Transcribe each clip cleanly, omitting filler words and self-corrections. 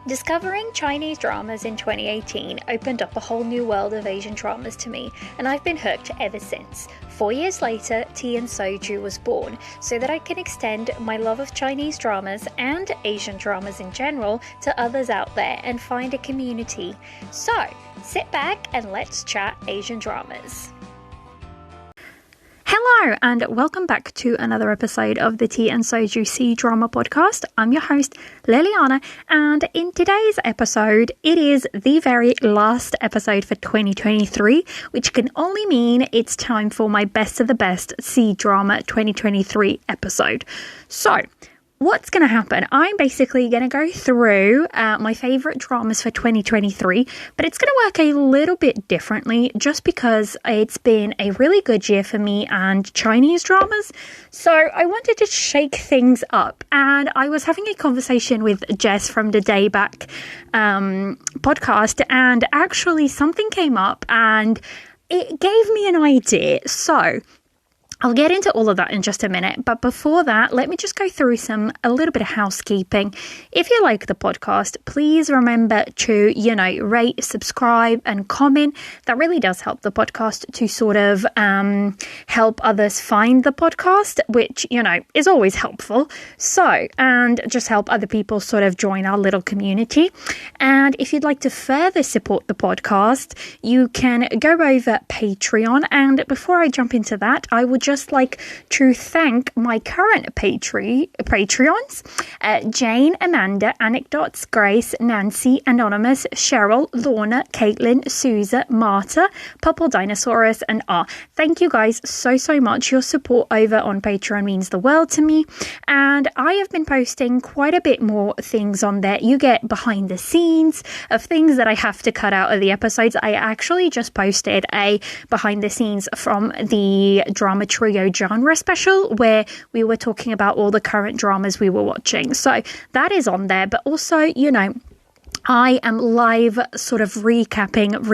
Discovering Chinese dramas in 2018 opened up a whole new world of Asian dramas to me, and I've been hooked ever since. 4 years later, Tea and Soju was born, so that I can extend my love of Chinese dramas and Asian dramas in general to others out there and find a community. So, sit back and let's chat Asian dramas. Hello and welcome back to another episode of the Tea and Soju C-Drama podcast. I'm your host Liliana, and in today's episode it is the very last episode for 2023, which can only mean it's time for my best of the best C-Drama 2023 episode. So what's going to happen? I'm basically going to go through my favourite dramas for 2023, but it's going to work a little bit differently just because it's been a really good year for me and Chinese dramas. So I wanted to shake things up, and I was having a conversation with Jess from the Day Back podcast, and actually something came up and it gave me an idea. So I'll get into all of that in just a minute, but before that, let me just go through a little bit of housekeeping. If you like the podcast, please remember to, rate, subscribe, and comment. That really does help the podcast to sort of help others find the podcast, which, is always helpful. So, and just help other people sort of join our little community. And if you'd like to further support the podcast, you can go over Patreon. And before I jump into that, I would just like to thank my current Patreons, Jane, Amanda, Anecdotes, Grace, Nancy, Anonymous, Cheryl, Lorna, Caitlin, Suza, Marta, Purple Dinosaurus, and R. Thank you guys so much. Your support over on Patreon means the world to me, and I have been posting quite a bit more things on there. You get behind the scenes of things that I have to cut out of the episodes. I actually just posted a behind the scenes from the drama trio genre special where we were talking about all the current dramas we were watching. So that is on there, but also, I am live sort of recapping,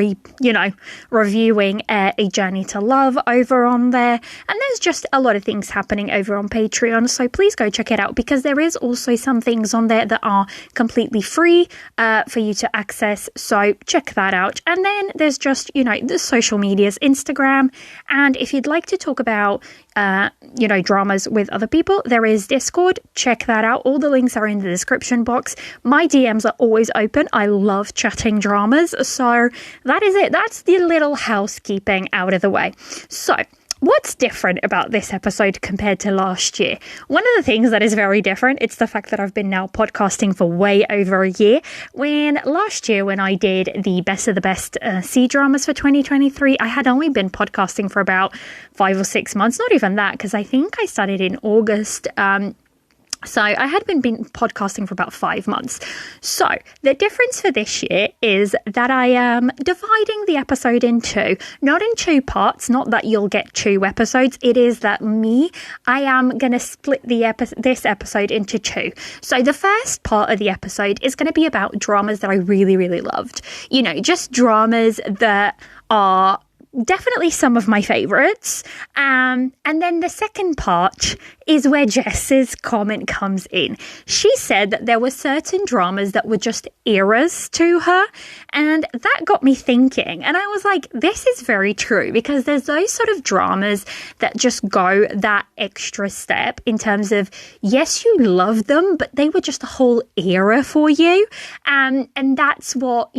reviewing A Journey to Love over on there. And there's just a lot of things happening over on Patreon. So please go check it out, because there is also some things on there that are completely free for you to access. So check that out. And then there's just, the social medias, Instagram. And if you'd like to talk about dramas with other people, there is Discord. Check that out. All the links are in the description box. My DMs are always open. I love chatting dramas. So that is it. That's the little housekeeping out of the way. So what's different about this episode compared to last year? One of the things that is very different, it's the fact that I've been now podcasting for way over a year. Last year, when I did the best of the best C-dramas for 2023, I had only been podcasting for about 5 or 6 months. Not even that, because I think I started in August. So I had been podcasting for about 5 months. So the difference for this year is that I am dividing the episode in two. Not in two parts, not that you'll get 2 episodes. It is that I am going to split this episode into 2. So the first part of the episode is going to be about dramas that I really, really loved. Just dramas that are definitely some of my favorites. And then the second part is where Jess's comment comes in. She said that there were certain dramas that were just eras to her, and that got me thinking. And I was like, this is very true, because there's those sort of dramas that just go that extra step in terms of, yes, you love them, but they were just a whole era for you. And that's what,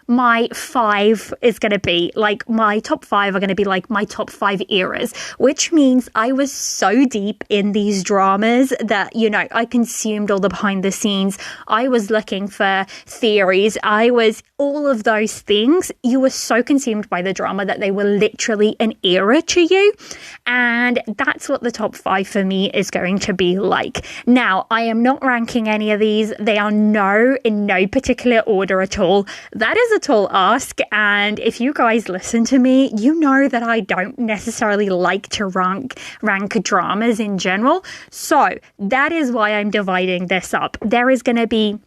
my 5 is going to be, like my top 5 are going to be like my top 5 eras, which means I was so deep in these dramas that, I consumed all the behind the scenes. I was looking for theories. I was all of those things. You were so consumed by the drama that they were literally an era to you. And that's what the top 5 for me is going to be like. Now, I am not ranking any of these. They are in no particular order at all. That is a tall ask, and if you guys listen to me, you know that I don't necessarily like to rank dramas in general. So that is why I'm dividing this up. There is going to be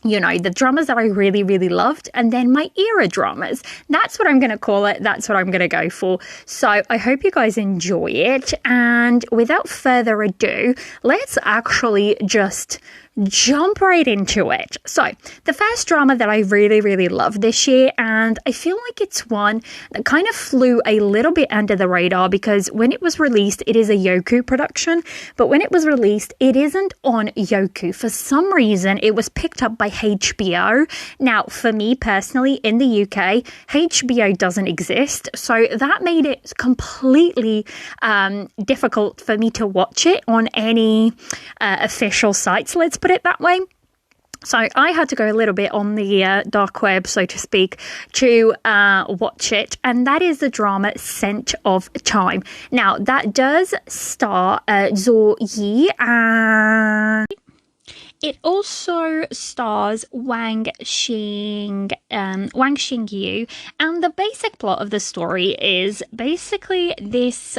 the dramas that I really, really loved, and then my era dramas. That's what I'm going to call it. That's what I'm going to go for. So I hope you guys enjoy it. And without further ado, let's actually just jump right into it. So, the first drama that I really, really loved this year, and I feel like it's one that kind of flew a little bit under the radar because when it was released, it is a Yoku production, but when it was released, it isn't on Yoku. For some reason, it was picked up by HBO. Now, for me personally, in the UK, HBO doesn't exist, so that made it completely difficult for me to watch it on any official sites, let's put it that way. So I had to go a little bit on the dark web, so to speak, to watch it. And that is the drama Scent of Time. Now, that does star Zhou Yi and it also stars Wang Xingyu, and the basic plot of the story is basically this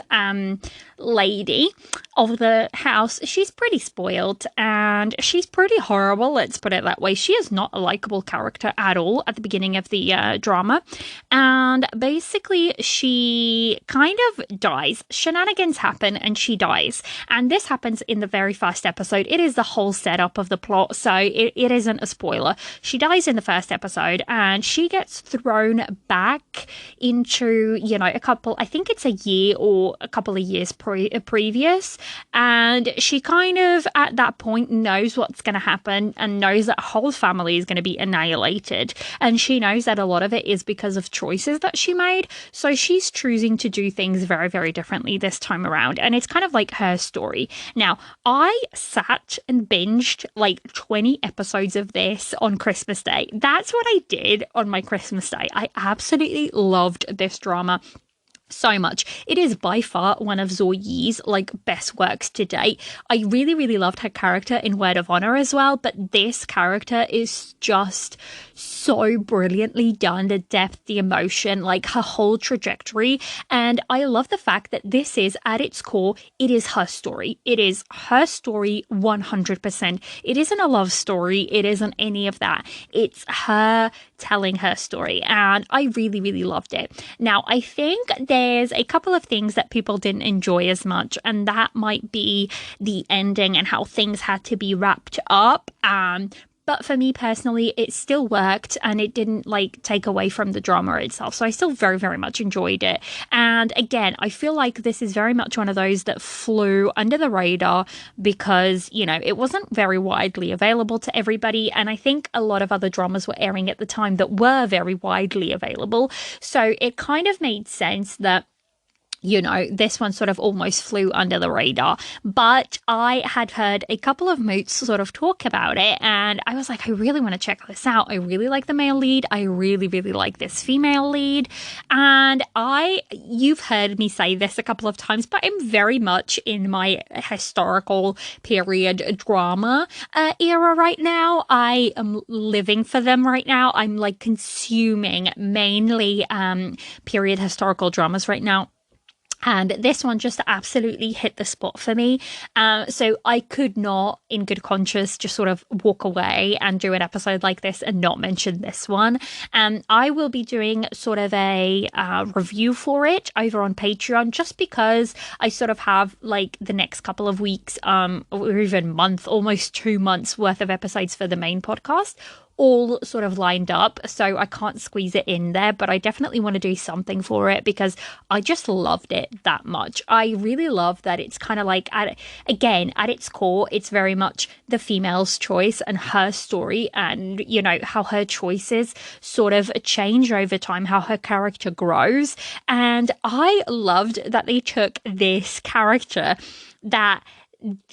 lady of the house. She's pretty spoiled and she's pretty horrible, let's put it that way. She is not a likable character at all at the beginning of the drama, and basically she kind of dies. Shenanigans happen and she dies, and this happens in the very first episode. It is the whole setup of the plot, so it isn't a spoiler. She dies in the first episode and she gets thrown back into, I think it's a year or a couple of years previous, and she kind of at that point knows what's going to happen and knows that whole family is going to be annihilated, and she knows that a lot of it is because of choices that she made, so she's choosing to do things very, very differently this time around, and it's kind of like her story. Now, I sat and binged like 20 episodes of this on Christmas Day. That's what I did on my Christmas Day. I absolutely loved this drama so much. It is by far one of Zhou Yi's best works to date. I really, really loved her character in Word of Honor as well, but this character is just so brilliantly done. The depth, the emotion, her whole trajectory. And I love the fact that this is, at its core, it is her story. It is her story 100%. It isn't a love story. It isn't any of that. It's her telling her story, and I really, really loved it. Now, I think there's a couple of things that people didn't enjoy as much, and that might be the ending and how things had to be wrapped up. But for me personally, it still worked and it didn't take away from the drama itself. So I still very, very much enjoyed it. And again, I feel like this is very much one of those that flew under the radar because, it wasn't very widely available to everybody. And I think a lot of other dramas were airing at the time that were very widely available. So it kind of made sense that this one sort of almost flew under the radar. But I had heard a couple of moots sort of talk about it, and I was like, I really want to check this out. I really like the male lead. I really, really like this female lead. And you've heard me say this a couple of times, but I'm very much in my historical period drama era right now. I am living for them right now. I'm consuming mainly period historical dramas right now. And this one just absolutely hit the spot for me. So I could not, in good conscience, just sort of walk away and do an episode like this and not mention this one. I will be doing sort of a review for it over on Patreon, just because I sort of have the next couple of weeks or even month, almost 2 months worth of episodes for the main podcast, all sort of lined up, so I can't squeeze it in there, but I definitely want to do something for it because I just loved it that much. I really love that it's kind of at its core, it's very much the female's choice and her story, and how her choices sort of change over time, how her character grows. And I loved that they took this character that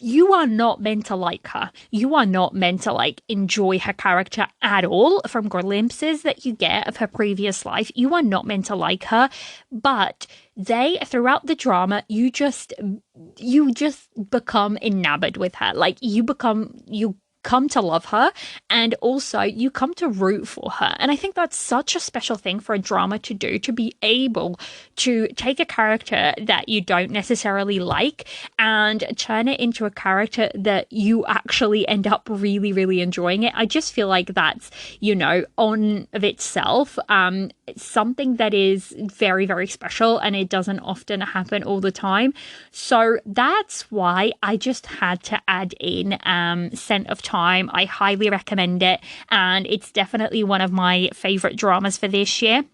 you are not meant to like her. You are not meant to enjoy her character at all. From glimpses that you get of her previous life, you are not meant to like her. But throughout the drama, you just become enamored with her. You come to love her, and also you come to root for her. And I think that's such a special thing for a drama to do, to be able to take a character that you don't necessarily like and turn it into a character that you actually end up really, really enjoying it. I just feel like that's, on of itself, it's something that is very, very special, and it doesn't often happen all the time. So that's why I just had to add in Scent of time. I highly recommend it, and it's definitely one of my favorite dramas for this year.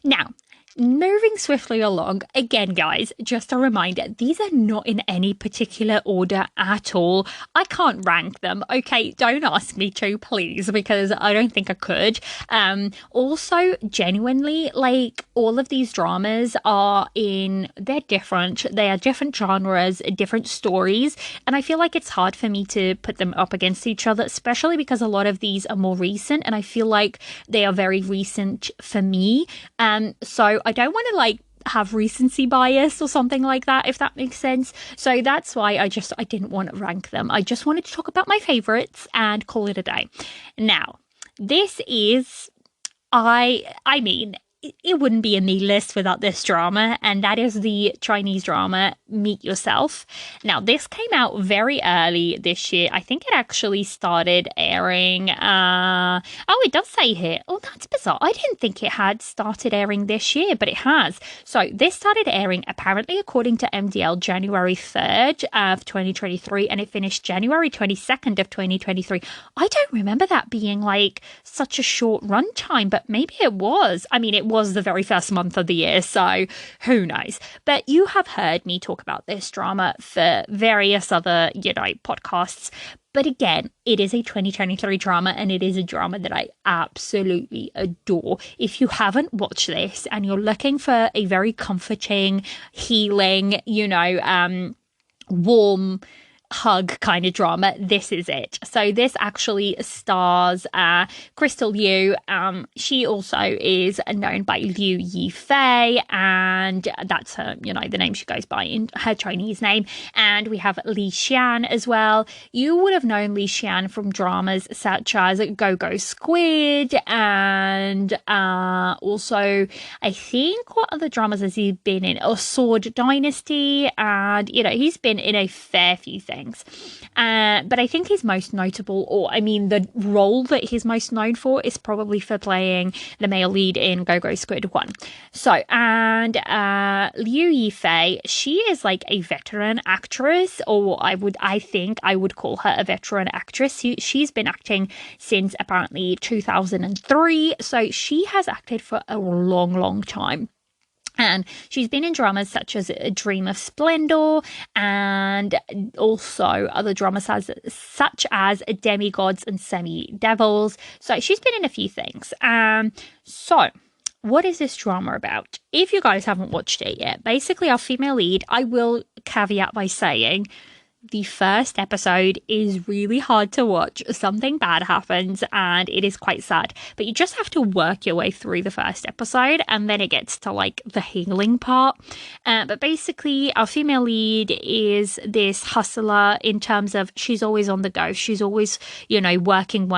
Now, moving swiftly along, again, guys, just a reminder, these are not in any particular order at all. I can't rank them, okay? Don't ask me to, please, because I don't think I could. Also, genuinely, like, all of these dramas they're different. They are different genres, different stories, and I feel like it's hard for me to put them up against each other, especially because a lot of these are more recent, and I feel like they are very recent for me. So I don't want to like have recency bias or something like that, if that makes sense. So that's why I didn't want to rank them. I just wanted to talk about my favorites and call it a day. Now, this is, I mean, it wouldn't be a me list without this drama, and that is the Chinese drama Meet Yourself. Now, this came out very early this year. I think it actually started airing. It does say here. Oh, that's bizarre. I didn't think it had started airing this year, but it has. So this started airing apparently, according to MDL, January 3rd of 2023, and it finished January 22nd of 2023. I don't remember that being like such a short runtime, but maybe it was. I mean, it was the very first month of the year, so who knows. But you have heard me talk about this drama for various other, podcasts. But again, it is a 2023 drama, and it is a drama that I absolutely adore. If you haven't watched this and you're looking for a very comforting, healing, warm hug kind of drama, this is it. So this actually stars Crystal Liu. She also is known by Liu Yifei, and that's her, the name she goes by in her Chinese name. And we have Li Xian as well. You would have known Li Xian from dramas such as Go Go Squid, and also I think, what other dramas has he been in? Oh, Sword Dynasty, and he's been in a fair few things. But I think he's most notable, the role that he's most known for is probably for playing the male lead in Go Go Squid 1. So, and Liu Yifei, she is like a veteran actress, or I think I would call her a veteran actress. She's been acting since apparently 2003, so she has acted for a long, long time. And she's been in dramas such as A Dream of Splendor, and also other dramas such as Demigods and Semi-Devils. So she's been in a few things. So what is this drama about? If you guys haven't watched it yet, basically our female lead, I will caveat by saying, the first episode is really hard to watch. Something bad happens and it is quite sad. But you just have to work your way through the first episode, and then it gets to like the healing part. But basically our female lead is this hustler in terms of she's always on the go. She's always, working.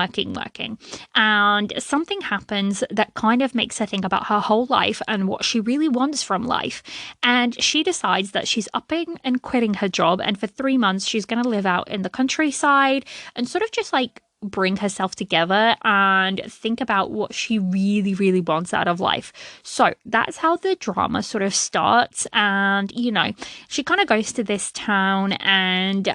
And something happens that kind of makes her think about her whole life and what she really wants from life. And she decides that she's upping and quitting her job, and for 3 months she's going to live out in the countryside and sort of just like bring herself together and think about what she really, really wants out of life. So that's how the drama sort of starts. And, she kind of goes to this town, and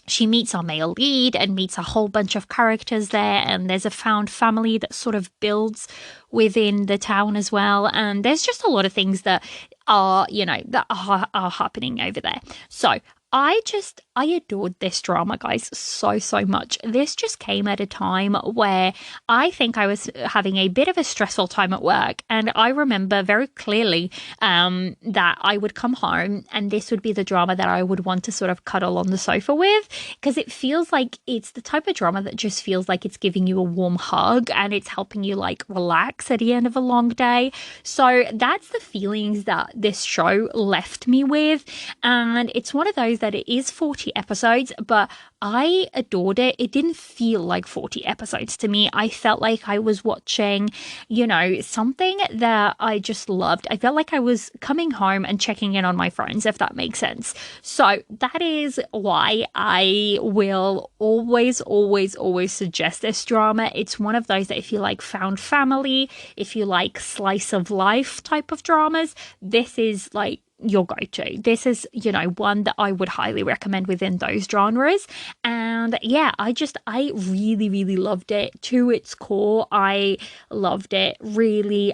she meets our male lead and meets a whole bunch of characters there, and there's a found family that sort of builds within the town as well. And there's just a lot of things that are, that are happening over there. So I adored this drama, guys, so much. This just came at a time where I think I was having a bit of a stressful time at work. And I remember very clearly that I would come home and this would be the drama that I would want to sort of cuddle on the sofa with, because it feels like it's the type of drama that just feels like it's giving you a warm hug and it's helping you like relax at the end of a long day. So that's the feelings that this show left me with. And it's one of those that it is 40 episodes, but I adored it. It didn't feel like 40 episodes to me. I felt like I was watching, something that I just loved. I felt like I was coming home and checking in on my friends, if that makes sense. So that is why I will always suggest this drama. It's one of those that if you like found family, if you like slice of life type of dramas, this is like your go-to. This is, one that I would highly recommend within those genres. And yeah, I really, really loved it to its core. I loved it really.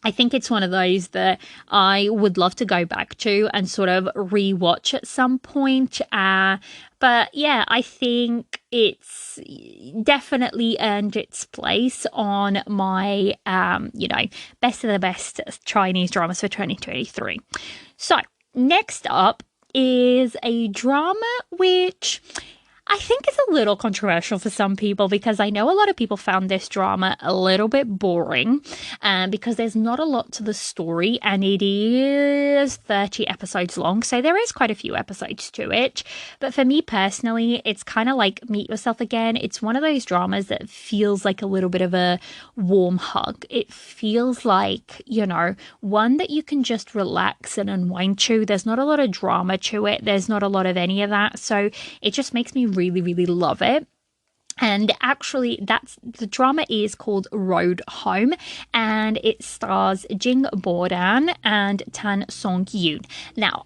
I think it's one of those that I would love to go back to and sort of rewatch at some point. But yeah, I think it's definitely earned its place on my, best of the best Chinese dramas for 2023. So next up is a drama which I think it's a little controversial for some people, because I know a lot of people found this drama a little bit boring, because there's not a lot to the story, and it is 30 episodes long, so there is quite a few episodes to it. But for me personally, it's kind of like Meet Yourself Again. It's one of those dramas that feels like a little bit of a warm hug. It feels like, one that you can just relax and unwind to. There's not a lot of drama to it. There's not a lot of any of that. So it just makes me really, really love it. And actually, the drama is called Road Home, and it stars Jing Boran and Tan Song Yoon. Now,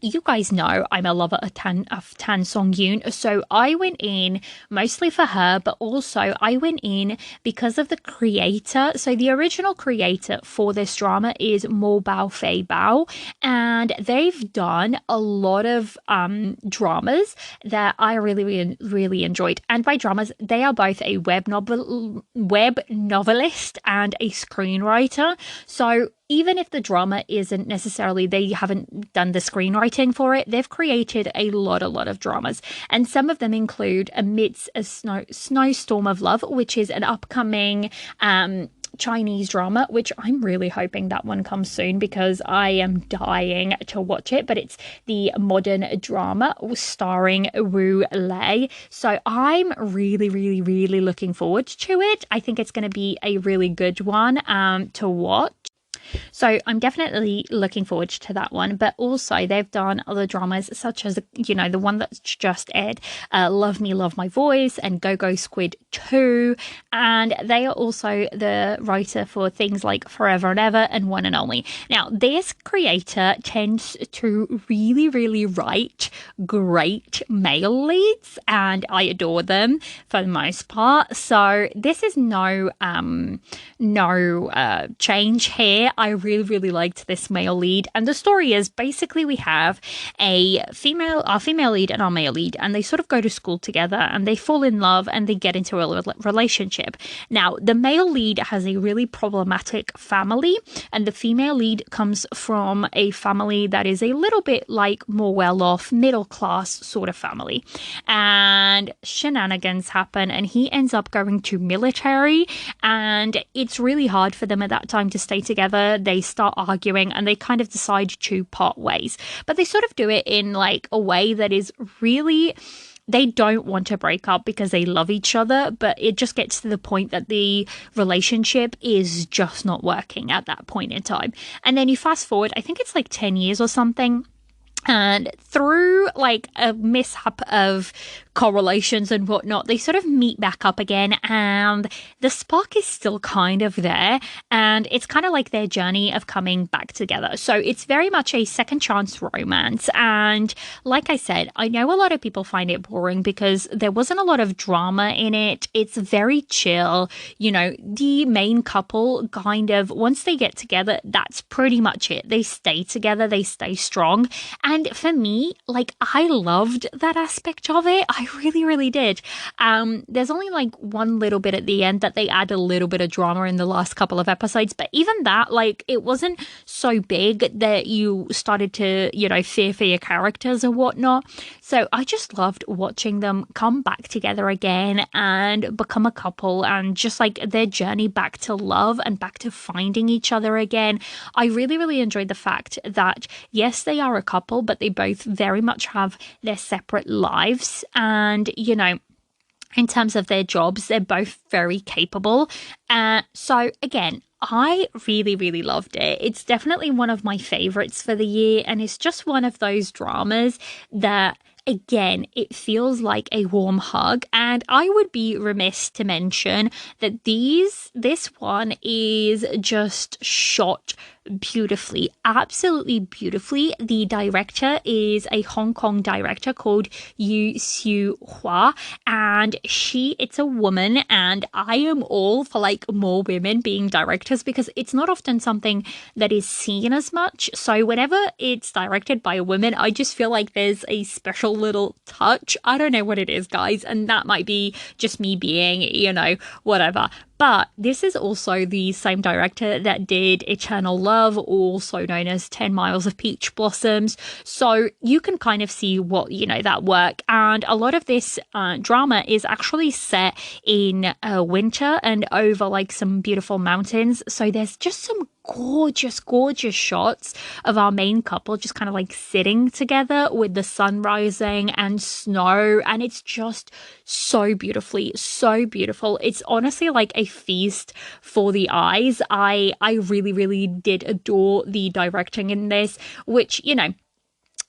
you guys know I'm a lover of Tan Song Yoon, so I went in mostly for her, but also I went in because of the creator. So the original creator for this drama is Mo Bao Fei Bao, and they've done a lot of dramas that I really, really, really enjoyed. And by dramas, they are both a web novelist and a screenwriter. So even if the drama isn't necessarily, they haven't done the screenwriting for it, they've created a lot of dramas. And some of them include Amidst a Snowstorm of Love, which is an upcoming Chinese drama, which I'm really hoping that one comes soon, because I am dying to watch it. But it's the modern drama starring Wu Lei. So I'm really, really, really looking forward to it. I think it's going to be a really good one to watch. So I'm definitely looking forward to that one. But also they've done other dramas such as, the one that's just aired, Love Me, Love My Voice, and Go Go Squid 2. And they are also the writer for things like Forever and Ever and One and Only. Now, this creator tends to really, really write great male leads, and I adore them for the most part. So this is no change here. I really, really liked this male lead. And the story is basically we have our female lead and our male lead, and they sort of go to school together and they fall in love and they get into a relationship. Now, the male lead has a really problematic family, and the female lead comes from a family that is a little bit like more well-off, middle-class sort of family. And shenanigans happen, and he ends up going to military, and it's really hard for them at that time to stay together. They start arguing and they kind of decide to part ways, but they sort of do it in like a way that is really, they don't want to break up because they love each other, but it just gets to the point that the relationship is just not working at that point in time. And then you fast forward, I think it's like 10 years or something, and through like a mishap of correlations and whatnot, they sort of meet back up again, and the spark is still kind of there, and it's kind of like their journey of coming back together. So it's very much a second chance romance. And like I said, I know a lot of people find it boring because there wasn't a lot of drama in it. It's very chill. The main couple kind of, once they get together, that's pretty much it. They stay together, they stay strong. And for me, like, I loved that aspect of it. I really, really did. There's only like one little bit at the end that they add a little bit of drama in the last couple of episodes. But even that, like, it wasn't so big that you started to, fear for your characters or whatnot. So I just loved watching them come back together again and become a couple, and just like their journey back to love and back to finding each other again. I really, really enjoyed the fact that, yes, they are a couple, but they both very much have their separate lives. And, in terms of their jobs, they're both very capable. So again, I really, really loved it. It's definitely one of my favorites for the year. And it's just one of those dramas that, again, it feels like a warm hug. And I would be remiss to mention that this one is just shot beautifully, absolutely beautifully. The director is a Hong Kong director called Yu Xiu Hua, and it's a woman, and I am all for like more women being directors because it's not often something that is seen as much. So whenever it's directed by a woman, I just feel like there's a special little touch. I don't know what it is, guys, and that might be just me being, whatever. But this is also the same director that did Eternal Love, also known as 10 Miles of Peach Blossoms. So you can kind of see what, that work. And a lot of this drama is actually set in winter and over like some beautiful mountains. So there's just some gorgeous shots of our main couple just kind of like sitting together with the sun rising and snow, and it's just so beautiful. It's honestly like a feast for the eyes. I really did adore the directing in this, which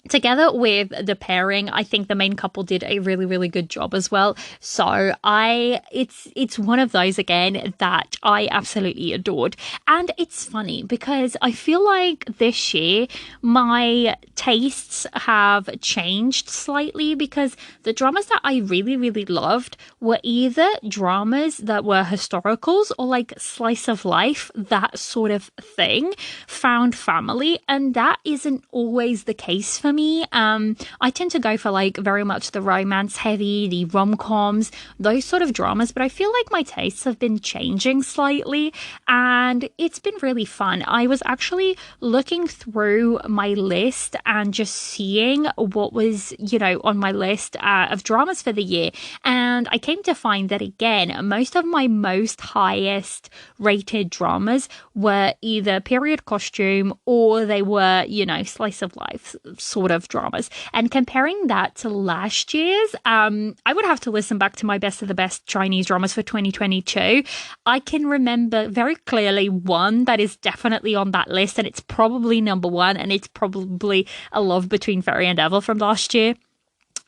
together with the pairing, I think the main couple did a really good job as well. So it's one of those again that I absolutely adored. And it's funny because I feel like this year my tastes have changed slightly, because the dramas that I really loved were either dramas that were historicals or like slice of life, that sort of thing, found family, and that isn't always the case for me. I tend to go for like very much the romance heavy, the rom-coms, those sort of dramas, but I feel like my tastes have been changing slightly, and it's been really fun. I was actually looking through my list and just seeing what was, on my list of dramas for the year, and I came to find that again, most of my most highest rated dramas were either period costume or they were, slice of life sort of dramas. And comparing that to last year's, I would have to listen back to my best of the best Chinese dramas for 2022. I can remember very clearly one that is definitely on that list, and it's probably number one, and it's probably A Love Between Fairy and Devil from last year.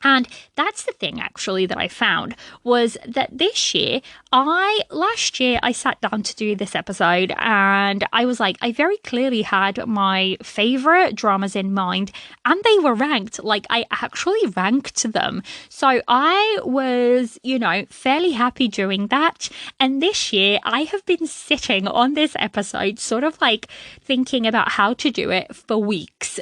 And that's the thing actually that I found, was that last year I sat down to do this episode, and I was like, I very clearly had my favorite dramas in mind, and they were ranked. Like, I actually ranked them. So I was, fairly happy doing that. And this year I have been sitting on this episode sort of like thinking about how to do it for weeks,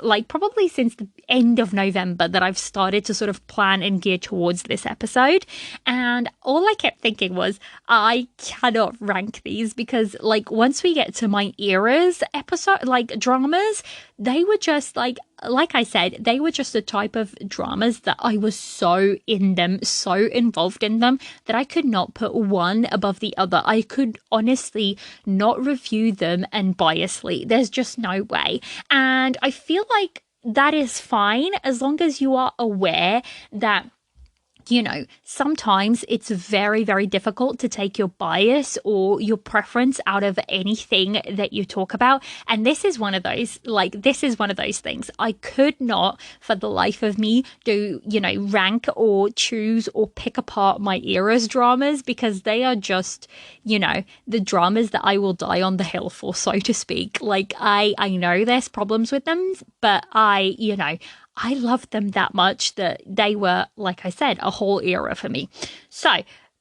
like probably since the end of November that I've started to sort of plan and gear towards this episode. And all I kept thinking was, I cannot rank these, because like once we get to my eras episode, like dramas, they were just like I said, they were just the type of dramas that I was so in them, so involved in them, that I could not put one above the other. I could honestly not review them unbiasedly. There's just no way. And I feel like that is fine as long as you are aware that sometimes it's very difficult to take your bias or your preference out of anything that you talk about. And this is one of those, things. I could not for the life of me do, rank or choose or pick apart my era's dramas, because they are just, the dramas that I will die on the hill for, so to speak. Like, I know there's problems with them, but I loved them that much that they were, like I said, a whole era for me. So,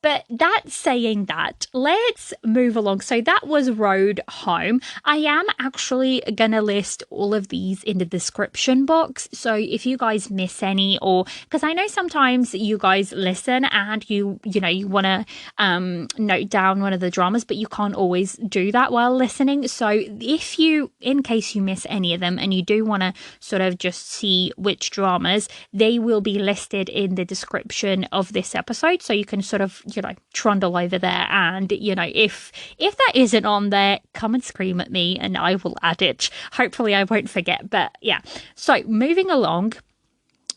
but that saying that, let's move along. So that was Road Home. I am actually going to list all of these in the description box. So if you guys miss any, or because I know sometimes you guys listen and you want to note down one of the dramas, but you can't always do that while listening. So in case you miss any of them and you do want to sort of just see which dramas, they will be listed in the description of this episode. So you can sort of trundle over there, and if that isn't on there, come and scream at me and I will add it. Hopefully I won't forget. But yeah, so moving along,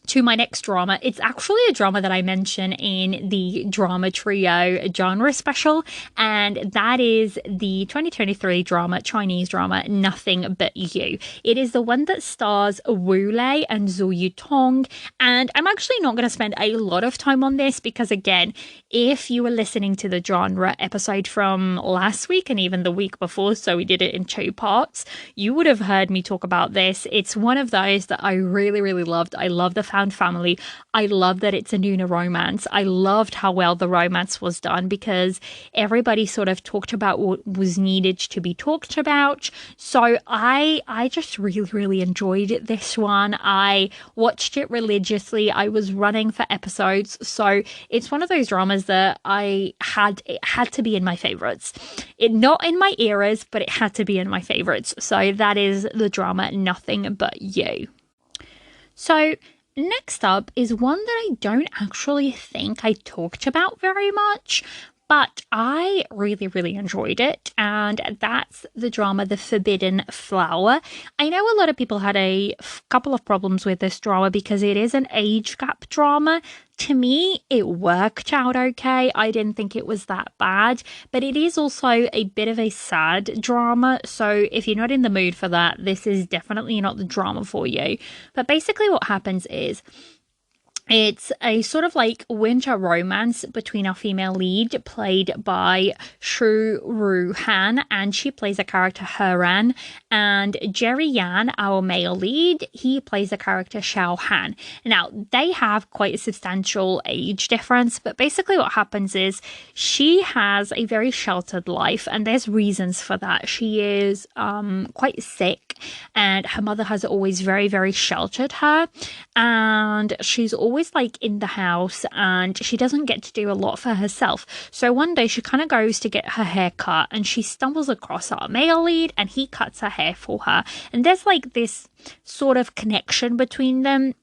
to my next drama. It's actually a drama that I mention in the Drama Trio genre special, and that is the 2023 drama, Chinese drama, Nothing But You. It is the one that stars Wu Lei and Zhu Yutong, and I'm actually not going to spend a lot of time on this because, again, if you were listening to the genre episode from last week and even the week before, so we did it in 2 parts, you would have heard me talk about this. It's one of those that I really, really loved. I love the found family. I love that it's a Nuna romance. I loved how well the romance was done because everybody sort of talked about what was needed to be talked about. So I just really, really enjoyed this one. I watched it religiously. I was running for episodes. So it's one of those dramas that it had to be in my favorites. Not in my eras, but it had to be in my favorites. So that is the drama Nothing But You. So next up is one that I don't actually think I talked about very much, but I really, really enjoyed it, and that's the drama The Forbidden Flower. I know a lot of people had a couple of problems with this drama because it is an age gap drama. To me, it worked out okay. I didn't think it was that bad, but it is also a bit of a sad drama. So if you're not in the mood for that, this is definitely not the drama for you. But basically what happens is it's a sort of like winter romance between our female lead, played by Shu Ru Han, and she plays a character Heran, and Jerry Yan, our male lead, he plays a character Xiao Han. Now, they have quite a substantial age difference, but basically what happens is she has a very sheltered life, and there's reasons for that. She is quite sick, and her mother has always very, very sheltered her, and she's always like in the house and she doesn't get to do a lot for herself. So one day she kind of goes to get her hair cut and she stumbles across our male lead and he cuts her hair for her. And there's like this sort of connection between them.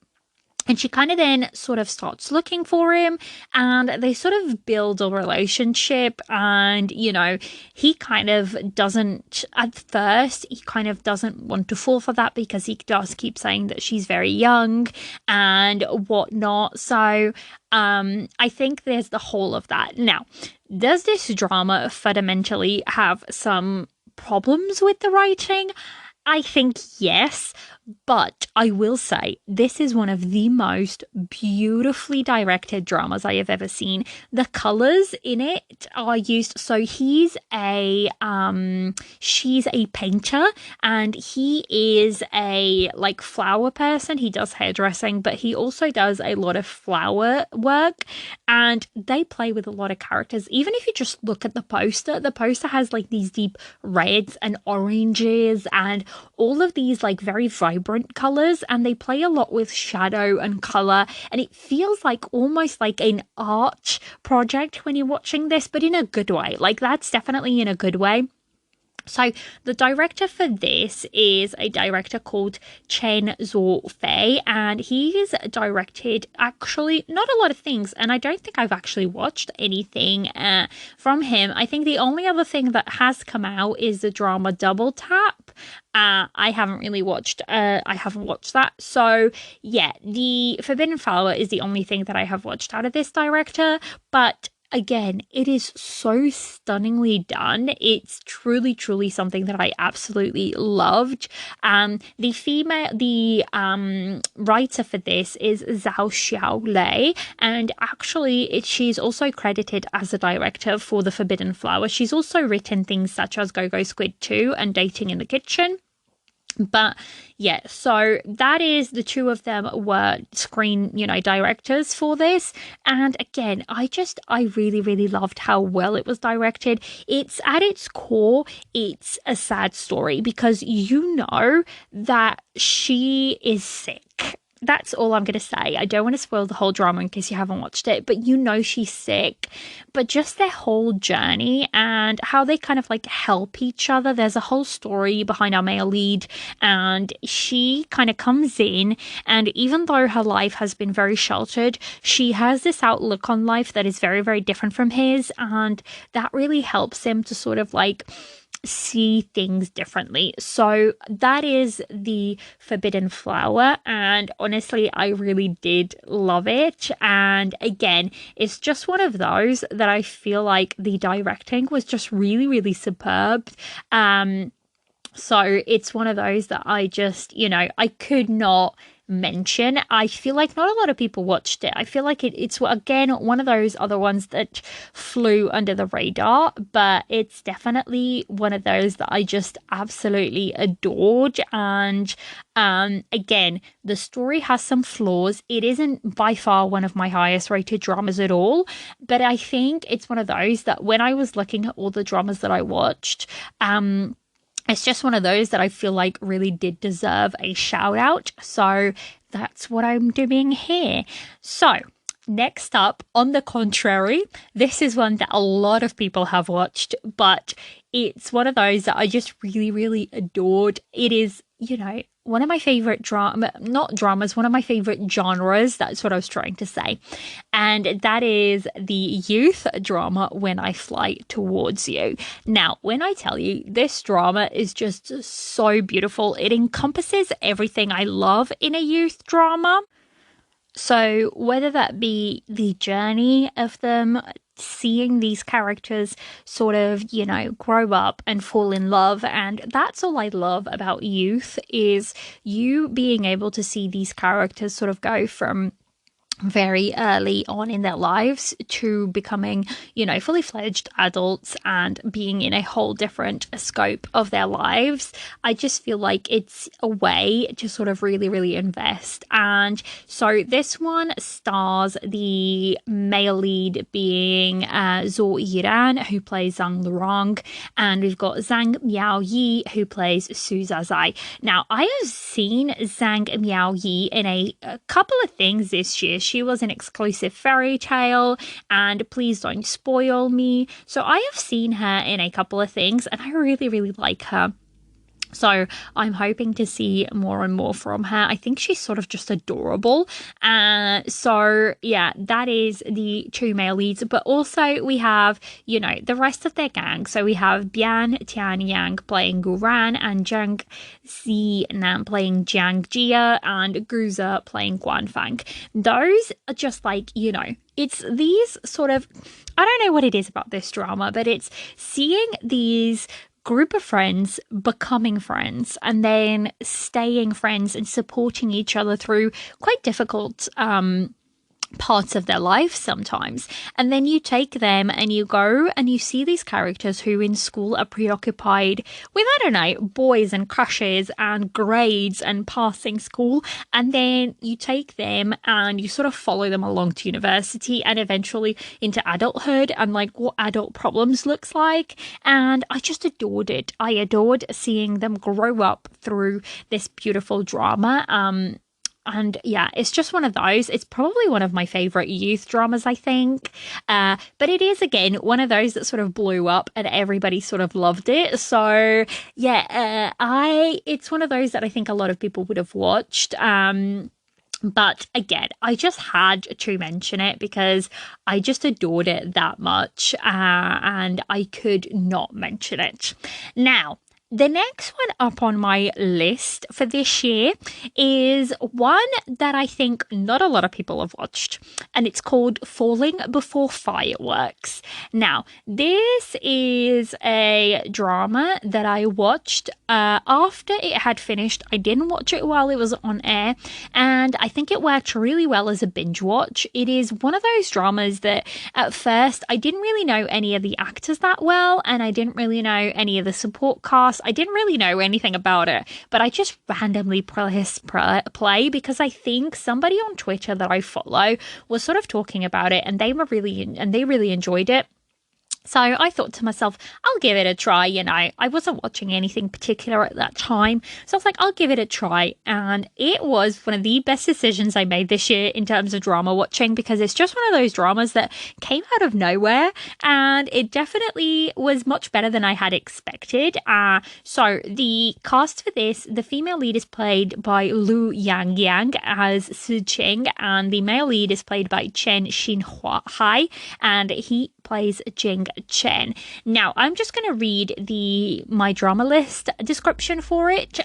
And she kind of then sort of starts looking for him and they sort of build a relationship. And, you know, he kind of doesn't, at first, he kind of doesn't want to fall for that because he does keep saying that she's very young and whatnot. So I think there's the whole of that. Now, does this drama fundamentally have some problems with the writing? I think yes, but I will say this is one of the most beautifully directed dramas I have ever seen. The colors in it are used. So she's a painter and he is a like flower person. He does hairdressing, but he also does a lot of flower work and they play with a lot of characters. Even if you just look at the poster has like these deep reds and oranges and all of these like very vibrant colors, and they play a lot with shadow and color, and it feels like almost like an art project when you're watching this, but in a good way. Like that's definitely in a good way. So the director for this is a director called Chen Zhou-fei, and he's directed actually not a lot of things, and I don't think I've actually watched anything from him. I think the only other thing that has come out is the drama Double Tap. I haven't watched that. So yeah, The Forbidden Flower is the only thing that I have watched out of this director, but again, it is so stunningly done. It's truly, truly something that I absolutely loved. The writer for this is Zhao Xiaolei, and actually she's also credited as a director for The Forbidden Flower. She's also written things such as Go Go Squid 2 and Dating in the Kitchen. But yeah, so that is the two of them were screen, directors for this. And again, I really, really loved how well it was directed. It's at its core, it's a sad story because you know that she is sick. That's all I'm going to say. I don't want to spoil the whole drama in case you haven't watched it, but you know she's sick. But just their whole journey and how they kind of like help each other. There's a whole story behind our male lead, and she kind of comes in, and even though her life has been very sheltered, she has this outlook on life that is very, very different from his, and that really helps him to sort of like see things differently. So that is the Forbidden Flower, and honestly I really did love it. And again, it's just one of those that I feel like the directing was just really, really superb. So it's one of those that I just, I could not mention. I feel like not a lot of people watched it. I feel like it's again one of those other ones that flew under the radar, but it's definitely one of those that I just absolutely adored. And again, the story has some flaws. It isn't by far one of my highest rated dramas at all, but I think it's one of those that when I was looking at all the dramas that I watched, it's just one of those that I feel like really did deserve a shout out. So that's what I'm doing here. So next up, on the contrary, this is one that a lot of people have watched, but it's one of those that I just really, really adored. It is, one of my favorite one of my favorite genres. That's what I was trying to say. And that is the youth drama When I Fly Towards You. Now, when I tell you, this drama is just so beautiful. It encompasses everything I love in a youth drama. So whether that be the journey of them, seeing these characters sort of, grow up and fall in love. And that's all I love about youth, is you being able to see these characters sort of go from very early on in their lives to becoming, fully fledged adults and being in a whole different scope of their lives. I just feel like it's a way to sort of really, really invest. And so this one stars the male lead being Zhou Yiran, who plays Zhang Lurong, and we've got Zhang Miao Yi, who plays Su Zazai. Now, I have seen Zhang Miao Yi in a couple of things this year. She was an exclusive fairy tale and Please Don't Spoil Me. So I have seen her in a couple of things and I really, really like her. So I'm hoping to see more and more from her. I think she's sort of just adorable. So yeah, that is the two male leads. But also we have, the rest of their gang. So we have Bian Tianyang playing Guran and Zhang Xinan playing Jiang Jia and Guza playing Guanfang. Those are just like, it's these sort of, I don't know what it is about this drama, but it's seeing these group of friends becoming friends and then staying friends and supporting each other through quite difficult parts of their life sometimes. And then you take them and you go and you see these characters who in school are preoccupied with, I don't know, boys and crushes and grades and passing school. And then you take them and you sort of follow them along to university and eventually into adulthood and like what adult problems looks like. And I just adored it. I adored seeing them grow up through this beautiful drama. And yeah, it's just one of those. It's probably one of my favorite youth dramas, I think. But it is, again, one of those that sort of blew up and everybody sort of loved it. So yeah, it's one of those that I think a lot of people would have watched. But again, I just had to mention it because I just adored it that much. And I could not mention it. Now, the next one up on my list for this year is one that I think not a lot of people have watched, and it's called Falling Before Fireworks. Now, this is a drama that I watched after it had finished. I didn't watch it while it was on air, and I think it worked really well as a binge watch. It is one of those dramas that at first I didn't really know any of the actors that well, and I didn't really know any of the support cast. I didn't really know anything about it, but I just randomly pressed play because I think somebody on Twitter that I follow was sort of talking about it and they really enjoyed it. So I thought to myself, I'll give it a try. I wasn't watching anything particular at that time. So I was like, I'll give it a try. And it was one of the best decisions I made this year in terms of drama watching, because it's just one of those dramas that came out of nowhere. And it definitely was much better than I had expected. So the cast for this, the female lead is played by Lu Yang as Su Qing. And the male lead is played by Chen Xinhai. And he plays Jing Chen. Now, I'm just going to read the My Drama List description for it.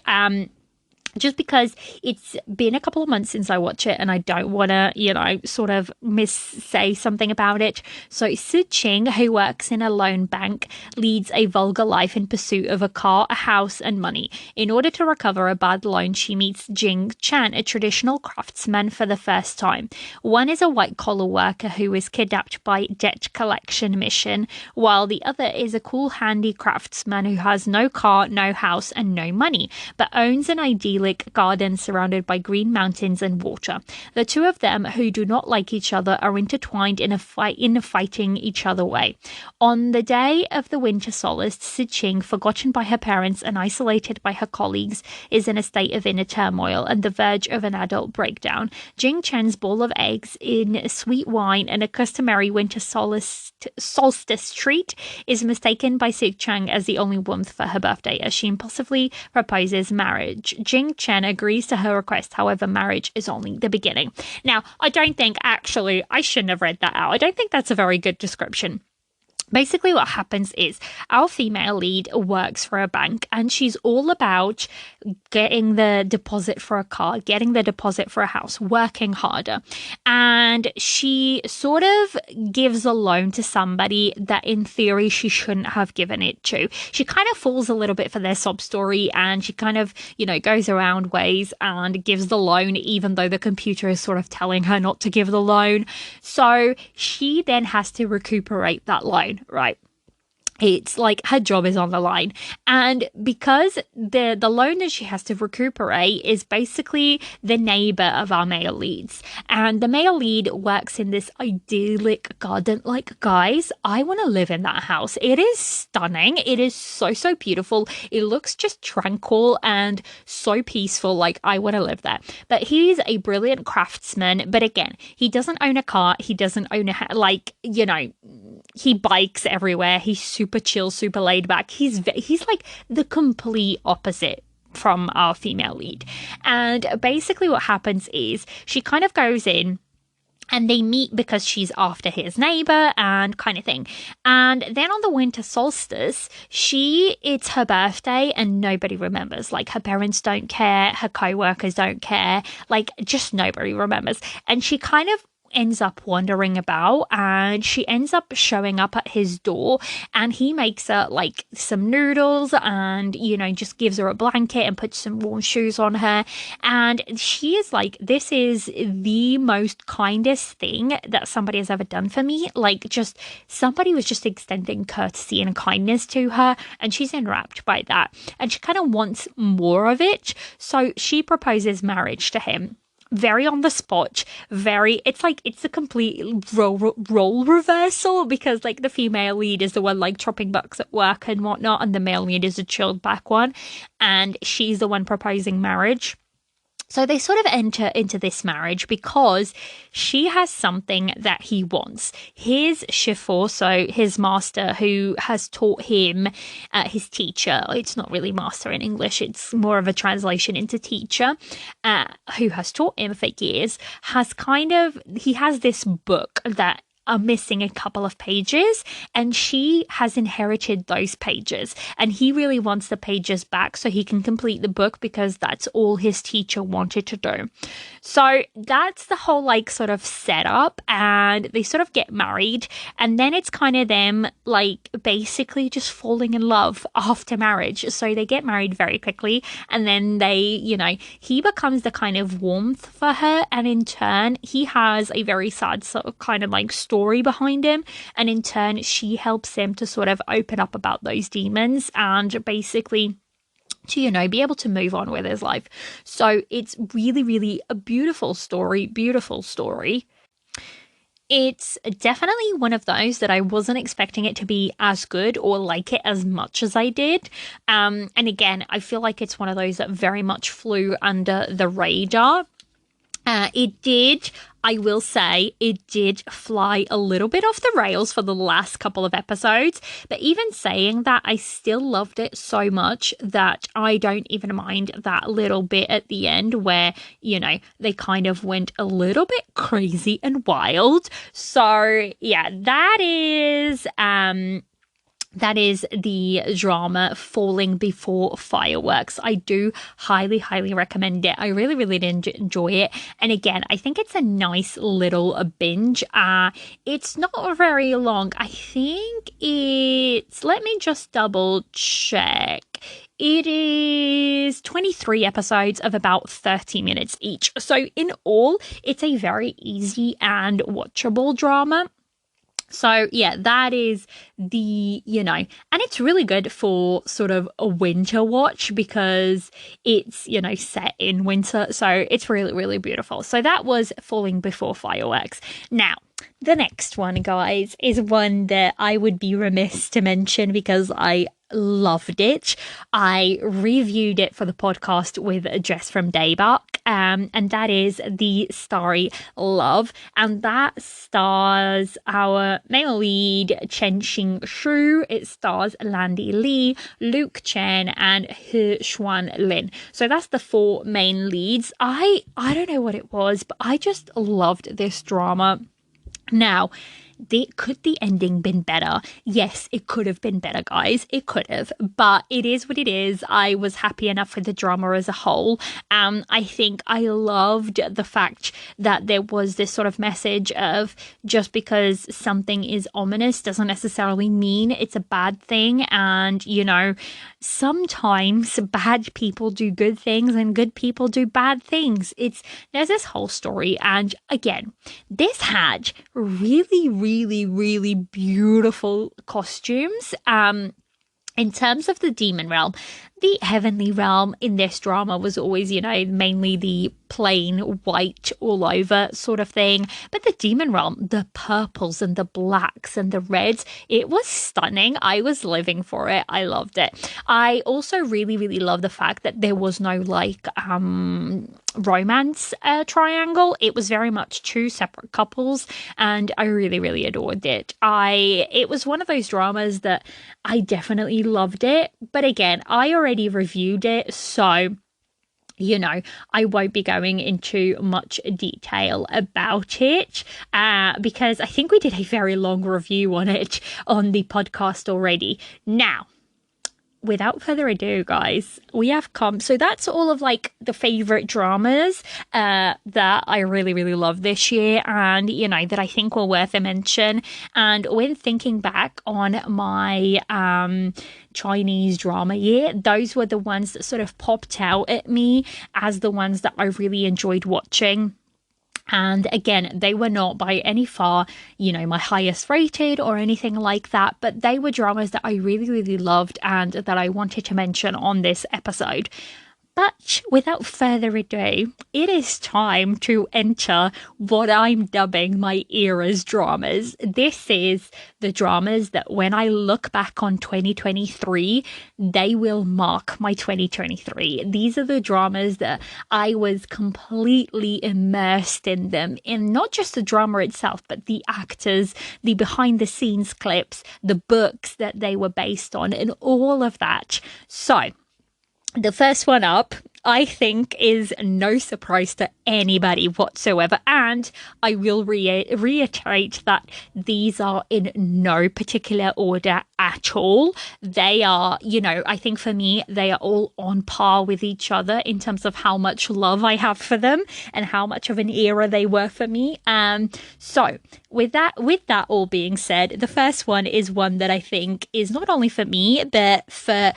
Just because it's been a couple of months since I watch it and I don't want to, sort of say something about it. So Su Ching, who works in a loan bank, leads a vulgar life in pursuit of a car, a house, and money. In order to recover a bad loan, she meets Jing Chan, a traditional craftsman, for the first time. One is a white-collar worker who is kidnapped by debt collection mission, while the other is a cool handy craftsman who has no car, no house, and no money, but owns an idyllic garden surrounded by green mountains and water. The two of them, who do not like each other, are intertwined in a fighting each other way. On the day of the winter solstice, Si Ching, forgotten by her parents and isolated by her colleagues, is in a state of inner turmoil and the verge of an adult breakdown. Jing Chen's bowl of eggs in sweet wine and a customary winter solstice treat is mistaken by Si Chang as the only warmth for her birthday, as she impulsively proposes marriage. Jing Chen agrees to her request, however, marriage is only the beginning. Now, I shouldn't have read that out. I don't think that's a very good description. Basically, what happens is our female lead works for a bank and she's all about getting the deposit for a car, getting the deposit for a house, working harder. And she sort of gives a loan to somebody that in theory she shouldn't have given it to. She kind of falls a little bit for their sob story and she kind of, goes around ways and gives the loan even though the computer is sort of telling her not to give the loan. So she then has to recuperate that loan. Right. It's like her job is on the line. And because the loan that she has to recuperate is basically the neighbor of our male leads. And the male lead works in this idyllic garden. Like, guys, I want to live in that house. It is stunning. It is so, so beautiful. It looks just tranquil and so peaceful. Like, I want to live there. But he's a brilliant craftsman. But again, he doesn't own a car. He doesn't own he bikes everywhere. He's super chill, super laid back. He's like the complete opposite from our female lead. And basically what happens is she kind of goes in and they meet because she's after his neighbor and kind of thing. And then on the winter solstice, it's her birthday and nobody remembers. Like, her parents don't care, her co-workers don't care, like, just nobody remembers. And she kind of ends up wandering about and she ends up showing up at his door and he makes her like some noodles and just gives her a blanket and puts some warm shoes on her, and she is like, this is the most kindest thing that somebody has ever done for me. Like, just somebody was just extending courtesy and kindness to her and she's enwrapped by that and she kind of wants more of it, so she proposes marriage to him. Very on the spot, it's a complete role reversal, because like the female lead is the one like chopping bucks at work and whatnot, and the male lead is a chilled back one, and she's the one proposing marriage. So they sort of enter into this marriage because she has something that he wants. His shifu, so his master who has taught him, his teacher, it's not really master in English, it's more of a translation into teacher, who has taught him for years, he has this book that are missing a couple of pages and she has inherited those pages and he really wants the pages back so he can complete the book because that's all his teacher wanted to do. So that's the whole like sort of setup, and they sort of get married and then it's kind of them like basically just falling in love after marriage. So they get married very quickly and then he becomes the kind of warmth for her, and in turn he has a very sad sort of kind of like story behind him, and in turn she helps him to sort of open up about those demons and basically to be able to move on with his life. So it's really, really a beautiful story. It's definitely one of those that I wasn't expecting it to be as good or like it as much as I did. And again, I feel like it's one of those that very much flew under the radar. It did, I will say, it did fly a little bit off the rails for the last couple of episodes. But even saying that, I still loved it so much that I don't even mind that little bit at the end where, they kind of went a little bit crazy and wild. So, yeah, that is the drama Falling Before Fireworks. I do highly, highly recommend it. I really, really did enjoy it. And again, I think it's a nice little binge. It's not very long. I think let me just double check. It is 23 episodes of about 30 minutes each. So in all, it's a very easy and watchable drama. So, yeah, that is and it's really good for sort of a winter watch because it's, set in winter. So it's really, really beautiful. So that was Falling Before Fireworks. Now, the next one, guys, is one that I would be remiss to mention because I loved it. I reviewed it for the podcast with Jess from Daybak, and that is The Starry Love, and that stars our male lead Chen Xing-shu. It stars Landy Lee, Luke Chen, and He Xuan Lin. So that's the four main leads. I don't know what it was, but I just loved this drama. Now, could the ending been better? Yes, it could have been better, guys. It could have, but it is what it is. I was happy enough with the drama as a whole. I think I loved the fact that there was this sort of message of just because something is ominous doesn't necessarily mean it's a bad thing. And, sometimes bad people do good things and good people do bad things. There's this whole story. And again, this had really, really, really beautiful costumes. In terms of the demon realm, the heavenly realm in this drama was always, mainly the plain white all over sort of thing. But the demon realm, the purples and the blacks and the reds, it was stunning. I was living for it. I loved it. I also really, really love the fact that there was no romance triangle. It was very much two separate couples, and I really, really adored it. It was one of those dramas that I definitely loved it, but again, I already reviewed it, so I won't be going into much detail about it because I think we did a very long review on it on the podcast already. Now, without further ado, guys, we have come. So that's all of the favorite dramas that I really, really love this year and, that I think were worth a mention. And when thinking back on my Chinese drama year, those were the ones that sort of popped out at me as the ones that I really enjoyed watching. And again, they were not by any far, my highest rated or anything like that, but they were dramas that I really, really loved and that I wanted to mention on this episode. But without further ado, it is time to enter what I'm dubbing my era's dramas. This is the dramas that when I look back on 2023, they will mark my 2023. These are the dramas that I was completely immersed in them, in not just the drama itself, but the actors, the behind the scenes clips, the books that they were based on, and all of that. So, the first one up, I think, is no surprise to anybody whatsoever. And I will reiterate that these are in no particular order at all. They are, I think for me, they are all on par with each other in terms of how much love I have for them and how much of an era they were for me. So with that all being said, the first one is one that I think is not only for me, but for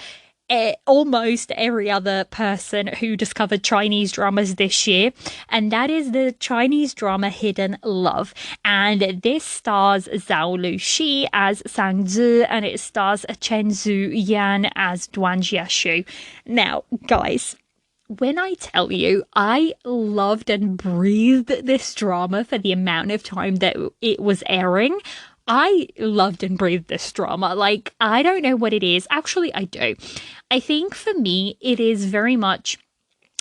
almost every other person who discovered Chinese dramas this year, and that is the Chinese drama Hidden Love. And this stars Zhao Luxi as Sang Zi, and it stars Chen Zhu Yan as Duan Jiashu. Now, guys, when I tell you I loved and breathed this drama for the amount of time that it was airing, I loved and breathed this drama. I don't know what it is. Actually, I do. I think for me, it is very much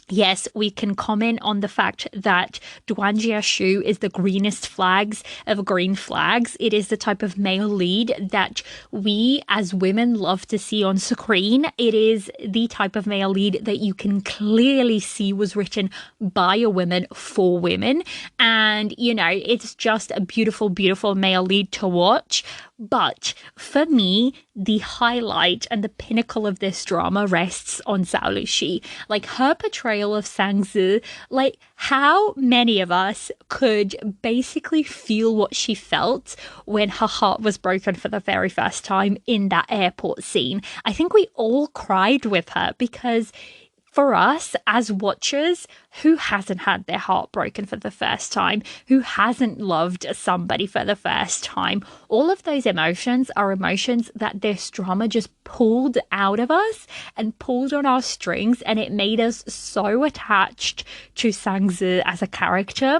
Yes, we can comment on the fact that Duanjiashu is the greenest flags of green flags. It is the type of male lead that we as women love to see on screen. It is the type of male lead that you can clearly see was written by a woman for women. And, you know, it's just a beautiful, beautiful male lead to watch. But for me, the highlight and the pinnacle of this drama rests on Zhao Lushi. Like, her portrayal of Sangzi, like, how many of us could basically feel what she felt when her heart was broken for the very first time in that airport scene? I think we all cried with her, because for us as watchers, who hasn't had their heart broken for the first time? Who hasn't loved somebody for the first time? All of those emotions are emotions that this drama just pulled out of us and pulled on our strings, and it made us so attached to Sangzi as a character.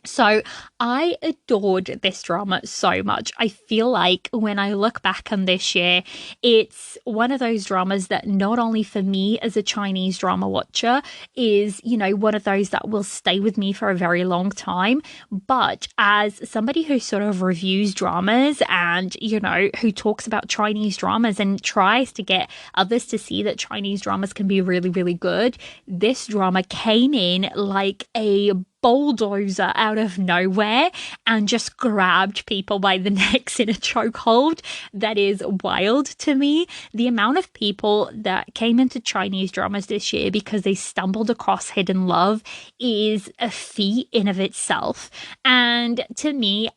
So I adored this drama so much. I feel like when I look back on this year, it's one of those dramas that not only for me as a Chinese drama watcher is, you know, one of those that will stay with me for a very long time, but as somebody who sort of reviews dramas and, you know, who talks about Chinese dramas and tries to get others to see that Chinese dramas can be really, really good, this drama came in like a bulldozer out of nowhere and just grabbed people by the necks in a chokehold. That is wild to me. The amount of people that came into Chinese dramas this year because they stumbled across Hidden Love is a feat in of itself. And to me,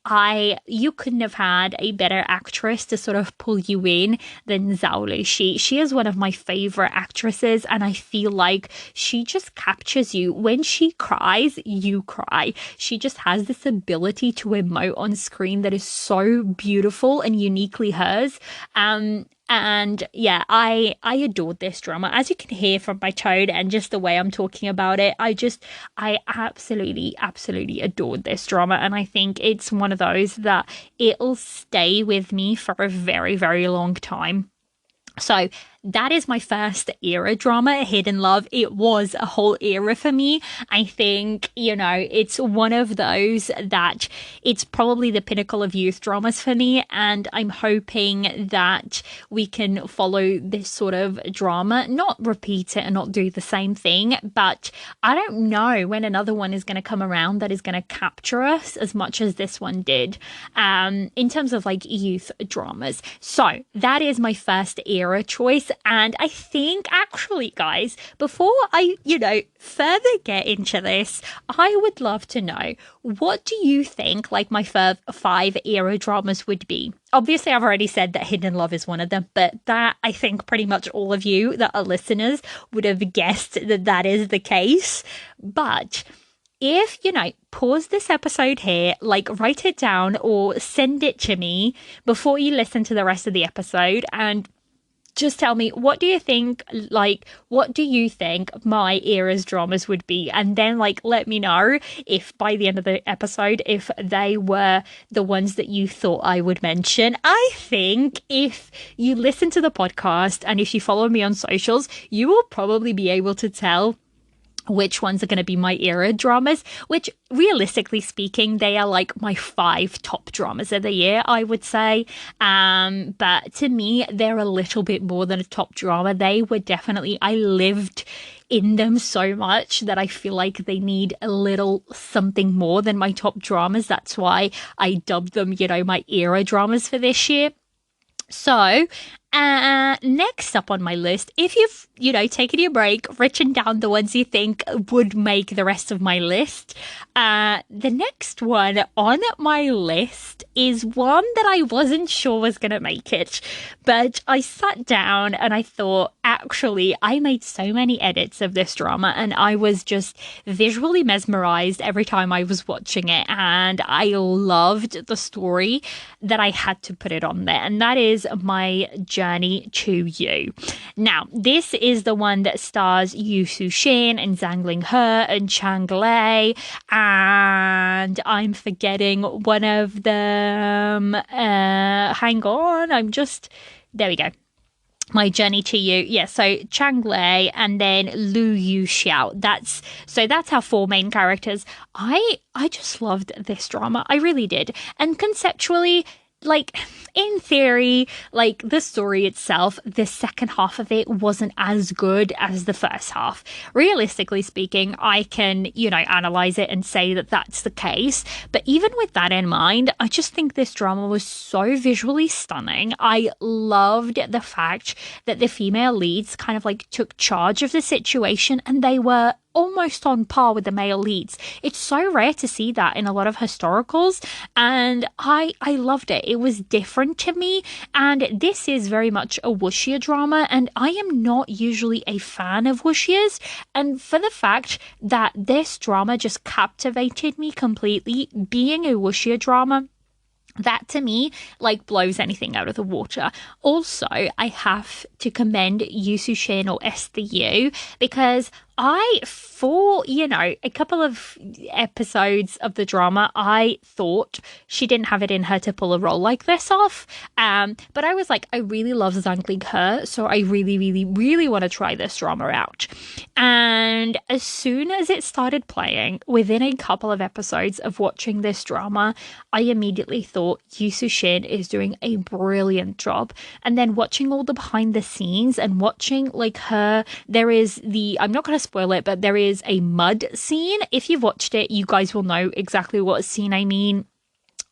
you couldn't have had a better actress to sort of pull you in than Zhao Lushi. She is one of my favorite actresses, and I feel like she just captures you. When she cries, you cry. She just has this ability to emote on screen that is so beautiful and uniquely hers. And yeah, I adored this drama. As you can hear from my tone and just the way I'm talking about it, I absolutely adored this drama. And I think it's one of those that it'll stay with me for a very, very long time. So that is my first era drama, Hidden Love. It was a whole era for me. I think, you know, it's one of those that it's probably the pinnacle of youth dramas for me. And I'm hoping that we can follow this sort of drama, not repeat it and not do the same thing. But I don't know when another one is going to come around that is going to capture us as much as this one did, in terms of like youth dramas. So that is my first era choice. And I think actually, guys, before I, further get into this, I would love to know, what do you think like my five era dramas would be? Obviously, I've already said that Hidden Love is one of them, but that I think pretty much all of you that are listeners would have guessed that that is the case. But if, pause this episode here, like write it down or send it to me before you listen to the rest of the episode, and just tell me, what do you think my era's dramas would be? And then let me know if by the end of the episode, if they were the ones that you thought I would mention. I think if you listen to the podcast and if you follow me on socials, you will probably be able to tell which ones are going to be my era dramas, which realistically speaking, they are like my 5 top dramas of the year, I would say. But to me, they're a little bit more than a top drama. They were definitely, I lived in them so much that I feel like they need a little something more than my top dramas. That's why I dubbed them, my era dramas for this year. So, next up on my list, if you've, taken your break, written down the ones you think would make the rest of my list, the next one on my list is one that I wasn't sure was going to make it, but I sat down and I thought, actually, I made so many edits of this drama and I was just visually mesmerized every time I was watching it, and I loved the story that I had to put it on there, and that is My Journey to You. Now, this is the one that stars Yu Su-shin and Zhang Ling-he and Chang Lei, and I'm forgetting one of them. Hang on, there we go. My Journey to You. Yeah, so Chang Lei and then Lu Yu Xiao. That's our four main characters. I just loved this drama. I really did. And conceptually, like in theory, like the story itself, the second half of it wasn't as good as the first half. Realistically speaking, I can, analyze it and say that that's the case. But even with that in mind, I just think this drama was so visually stunning. I loved the fact that the female leads kind of like took charge of the situation and they were almost on par with the male leads. It's so rare to see that in a lot of historicals, and I loved it. It was different to me, and this is very much a wuxia drama, and I am not usually a fan of wuxias, and for the fact that this drama just captivated me completely, being a wuxia drama, that to me like blows anything out of the water. Also, I have to commend Yu Shin or STU because for a couple of episodes of the drama, I thought she didn't have it in her to pull a role like this off. But I was like, I really love Zhang Ling He, so I really, really, really want to try this drama out. And as soon as it started playing, within a couple of episodes of watching this drama, I immediately thought Yu Shin is doing a brilliant job. And then watching all the behind the scenes and watching like there is I'm not going to spoil it, but there is a mud scene. If you've watched it, you guys will know exactly what scene I mean.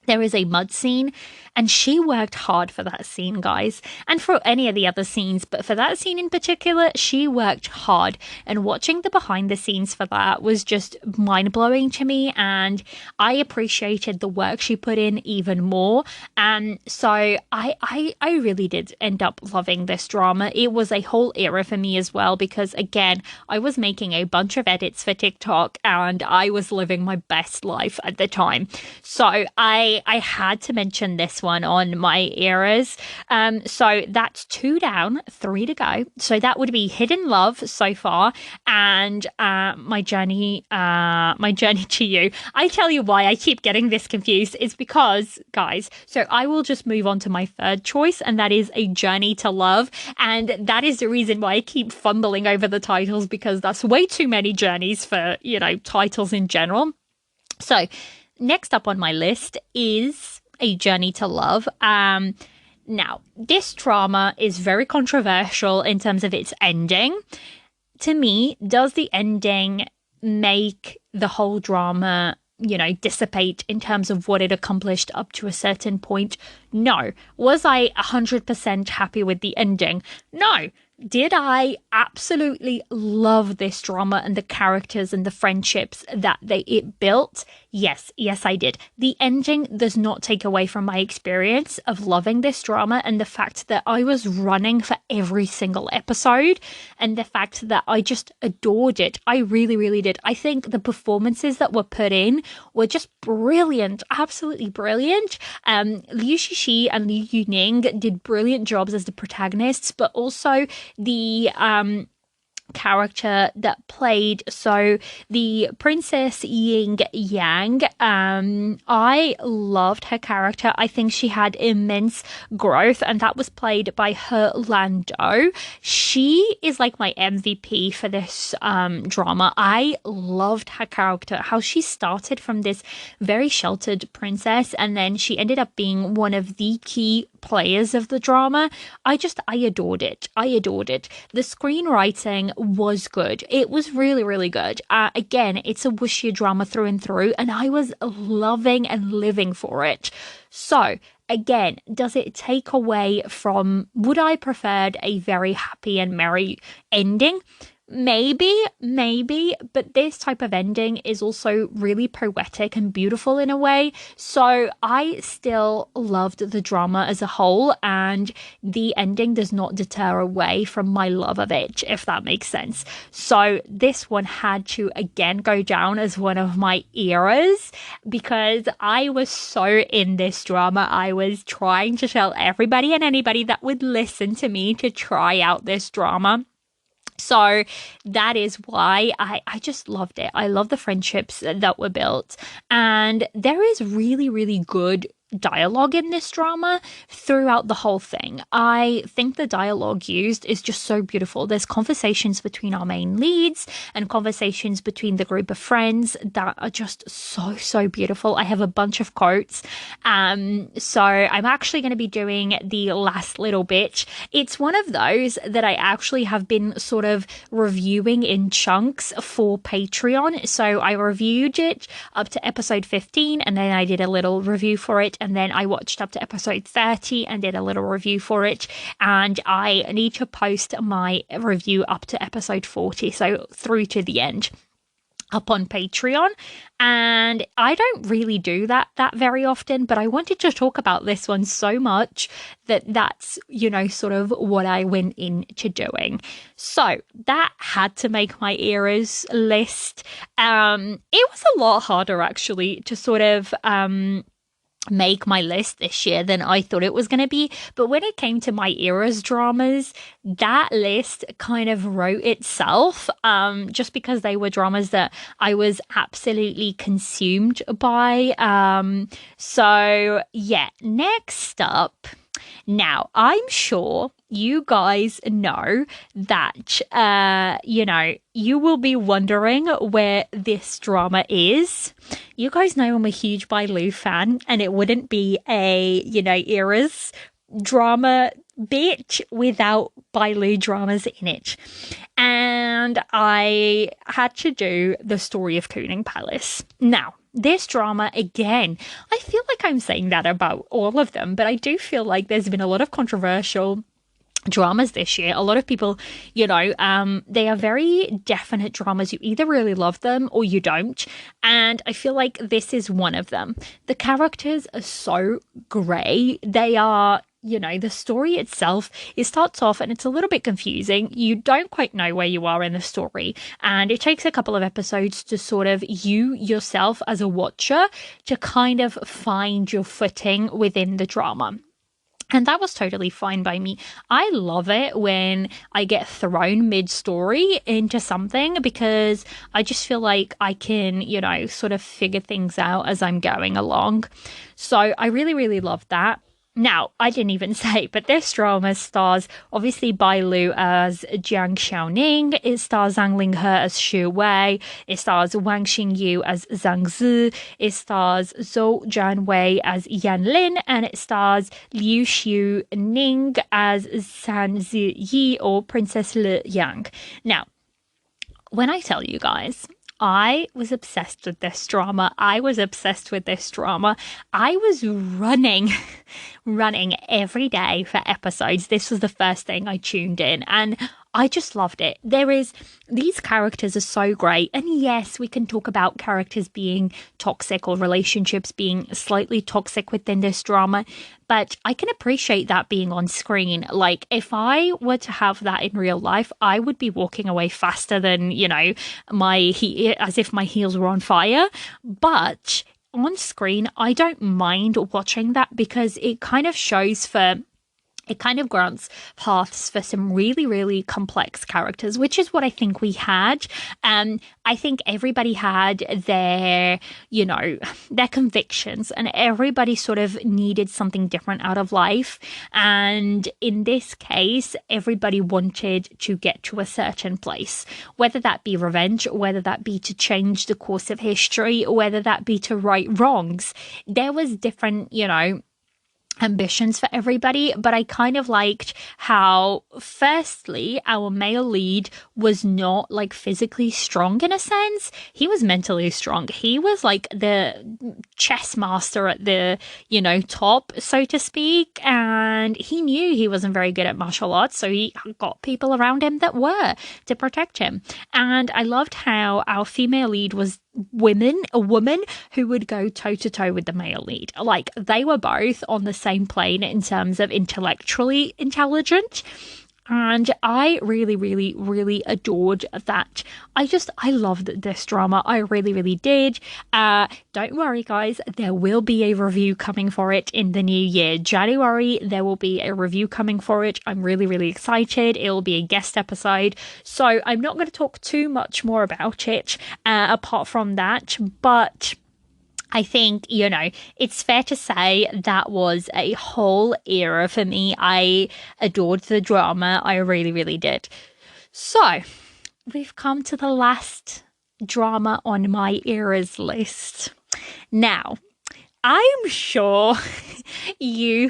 There is a mud scene, and she worked hard for that scene, guys, and for any of the other scenes, but for that scene in particular, she worked hard, and watching the behind the scenes for that was just mind-blowing to me, and I appreciated the work she put in even more, and so I really did end up loving this drama. It was a whole era for me as well, because again, I was making a bunch of edits for TikTok, and I was living my best life at the time, so I had to mention this one on my eras. So that's 2 down, 3 to go. So that would be Hidden Love so far, and my journey to you. I tell you why I keep getting this confused is because, guys, so I will just move on to my third choice, and that is A Journey to Love. And that is the reason why I keep fumbling over the titles, because that's way too many journeys for, titles in general. So next up on my list is A Journey to Love. Now, this drama is very controversial in terms of its ending. To me, does the ending make the whole drama, dissipate in terms of what it accomplished up to a certain point? No. Was I 100% happy with the ending? No. Did I absolutely love this drama and the characters and the friendships that it built? Yes, I did. The ending does not take away from my experience of loving this drama and the fact that I was running for every single episode and the fact that I just adored it. I really, really did. I think the performances that were put in were just brilliant, absolutely brilliant. Liu Shishi and Liu Yuning did brilliant jobs as the protagonists, but also the character that played the Princess Ying Yang. I loved her character. I think she had immense growth, and that was played by her Lando. She is like my MVP for this drama. I loved her character, how she started from this very sheltered princess, and then she ended up being one of the key players of the drama. I adored it. The screenwriting was good. It was really, really good. Again, it's a wuxia drama through and through, and I was loving and living for it. So, again, does it take away from, would I preferred a very happy and merry ending? Maybe, but this type of ending is also really poetic and beautiful in a way. So I still loved the drama as a whole, and the ending does not deter away from my love of it, if that makes sense. So this one had to again go down as one of my eras because I was so in this drama. I was trying to tell everybody and anybody that would listen to me to try out this drama. So that is why I just loved it. I love the friendships that were built. And there is really, really good dialogue in this drama throughout the whole thing. I think the dialogue used is just so beautiful. There's conversations between our main leads and conversations between the group of friends that are just so beautiful. I have a bunch of quotes. So I'm actually going to be doing the last little bit. It's one of those that I actually have been sort of reviewing in chunks for Patreon. So I reviewed it up to episode 15 and then I did a little review for it, and then I watched up to episode 30 and did a little review for it, and I need to post my review up to episode 40, so through to the end, up on Patreon. And I don't really do that very often, but I wanted to talk about this one so much that's, sort of what I went into doing. So that had to make my eras list. It was a lot harder actually to sort of make my list this year than I thought it was going to be. But when it came to my eras dramas, that list kind of wrote itself, just because they were dramas that I was absolutely consumed by. So yeah, next up. Now, I'm sure you guys know that, you will be wondering where this drama is. You guys know I'm a huge Bailu fan, and it wouldn't be a, eras drama bit without Bailu dramas in it. And I had to do the story of Cooning Palace. Now, this drama, again, I feel like I'm saying that about all of them, but I do feel like there's been a lot of controversial dramas this year. A lot of people, they are very definite dramas. You either really love them or you don't. And I feel like this is one of them. The characters are so grey. They are, the story itself, it starts off and it's a little bit confusing. You don't quite know where you are in the story. And it takes a couple of episodes to sort of you yourself as a watcher to kind of find your footing within the drama. And that was totally fine by me. I love it when I get thrown mid-story into something, because I just feel like I can, sort of figure things out as I'm going along. So I really, really love that. Now, I didn't even say, but this drama stars obviously Bai Lu as Jiang Xiaoning, it stars Zhang Linghe as Xu Wei, it stars Wang Xingyu as Zhang Zi, it stars Zhou Zhanwei as Yan Lin, and it stars Liu Xiu Ning as San Zi Yi, or Princess Le Yang. Now, when I tell you guys, I was obsessed with this drama. I was running every day for episodes. This was the first thing I tuned in, and I just loved it. These characters are so great. And yes, we can talk about characters being toxic or relationships being slightly toxic within this drama, but I can appreciate that being on screen. Like, if I were to have that in real life, I would be walking away faster than, as if my heels were on fire. But on screen, I don't mind watching that, because it kind of grants paths for some really, really complex characters, which is what I think we had. I think everybody had their convictions, and everybody sort of needed something different out of life. And in this case, everybody wanted to get to a certain place, whether that be revenge, whether that be to change the course of history, whether that be to right wrongs. There was different, ambitions for everybody, but I kind of liked how, firstly, our male lead was not like physically strong in a sense. He was mentally strong. He was like the chess master at the, top, so to speak, and he knew he wasn't very good at martial arts, so he got people around him that were, to protect him. And I loved how our female lead was a woman who would go toe-to-toe with the male lead. Like, they were both on the same plane in terms of intellectually intelligent. And I really, really, really adored that. I loved this drama. I really, really did. Don't worry, guys. There will be a review coming for it in the new year. January, there will be a review coming for it. I'm really, really excited. It will be a guest episode. So I'm not going to talk too much more about it apart from that. But I think, it's fair to say that was a whole era for me. I adored the drama. I really, really did. So, we've come to the last drama on my eras list. Now, I'm sure you,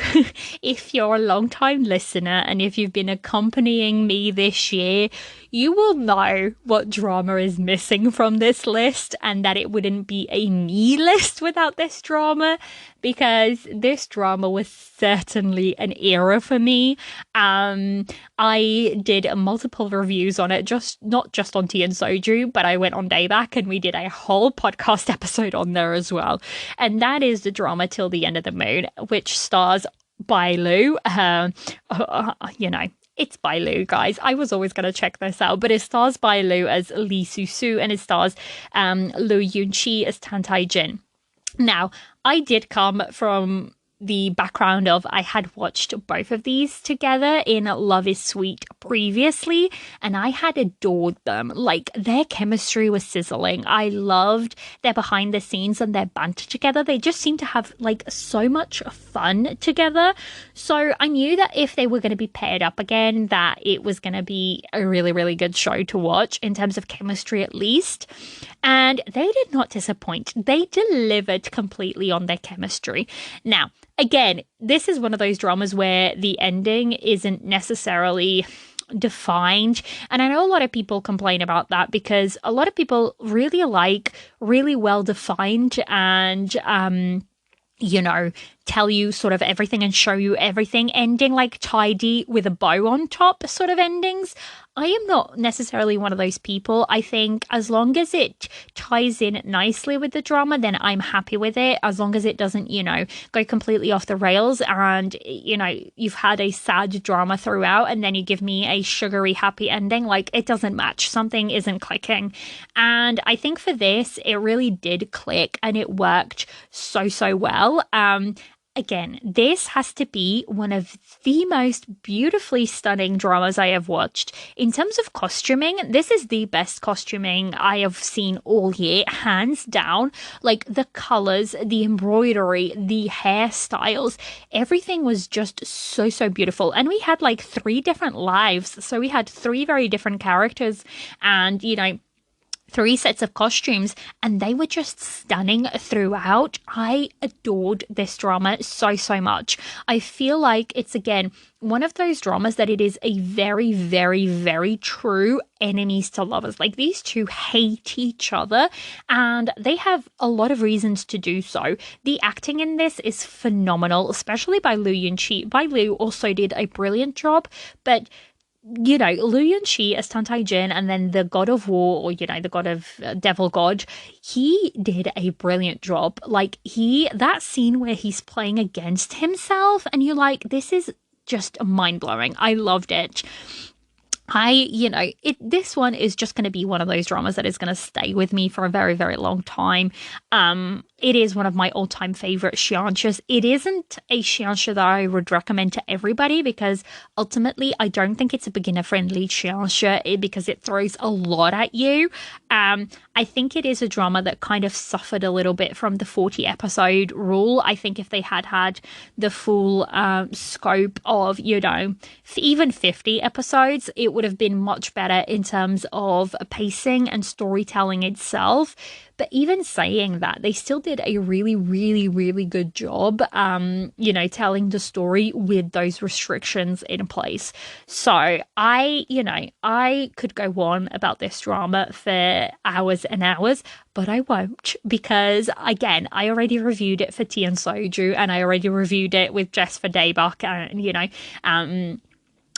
if you're a long-time listener and if you've been accompanying me this year, you will know what drama is missing from this list and that it wouldn't be a me list without this drama, because this drama was certainly an era for me. I did multiple reviews on it, not just on Tea and Soju, but I went on Dayback and we did a whole podcast episode on there as well. And that is the drama Till the End of the Moon, which stars Bailu. It's Bailu, guys. I was always going to check this out, but it stars Bailu as Lee Su and it stars Lu Yunqi as Tan Tai Jin. Now, I did come from the background of I had watched both of these together in Love is Sweet previously, and I had adored them. Like, their chemistry was sizzling. I loved their behind the scenes and their banter together. They just seemed to have like so much fun together. So I knew that if they were going to be paired up again, that it was going to be a really, really good show to watch in terms of chemistry at least. And they did not disappoint. They delivered completely on their chemistry. Now, again, this is one of those dramas where the ending isn't necessarily defined. And I know a lot of people complain about that because a lot of people really like really well defined and, tell you sort of everything and show you everything ending, like tidy with a bow on top sort of endings. I am not necessarily one of those people. I think as long as it ties in nicely with the drama, then I'm happy with it. As long as it doesn't, go completely off the rails and, you've had a sad drama throughout and then you give me a sugary happy ending, like it doesn't match. Something isn't clicking. And I think for this, it really did click and it worked so, so well. Again, this has to be one of the most beautifully stunning dramas I have watched. In terms of costuming, this is the best costuming I have seen all year, hands down. Like the colors, the embroidery, the hairstyles, everything was just so, so beautiful. And we had like 3 different lives. So we had 3 very different characters and, 3 sets of costumes, and they were just stunning throughout. I adored this drama so, so much. I feel like it's, again, one of those dramas that it is a very, very, very true enemies to lovers. Like, these two hate each other, and they have a lot of reasons to do so. The acting in this is phenomenal, especially by Lu Yunqi. Lu also did a brilliant job, but Lu Yunqi as Tan Tai Jin and then the God of War, or, the God of Devil God, he did a brilliant job. Like, that scene where he's playing against himself and you're like, this is just mind-blowing. I loved it. This one is just going to be one of those dramas that is going to stay with me for a very, very long time. It is one of my all-time favorite xianxia. It isn't a xianxia that I would recommend to everybody because ultimately I don't think it's a beginner-friendly xianxia because it throws a lot at you. I think it is a drama that kind of suffered a little bit from the 40-episode rule. I think if they had the full scope of, even 50 episodes, it would have been much better in terms of pacing and storytelling itself. But even saying that, they still did a really, really, really good job, telling the story with those restrictions in place. So I could go on about this drama for hours and hours, but I won't because, again, I already reviewed it for Tea and Soju and I already reviewed it with Jess for Daybuck and,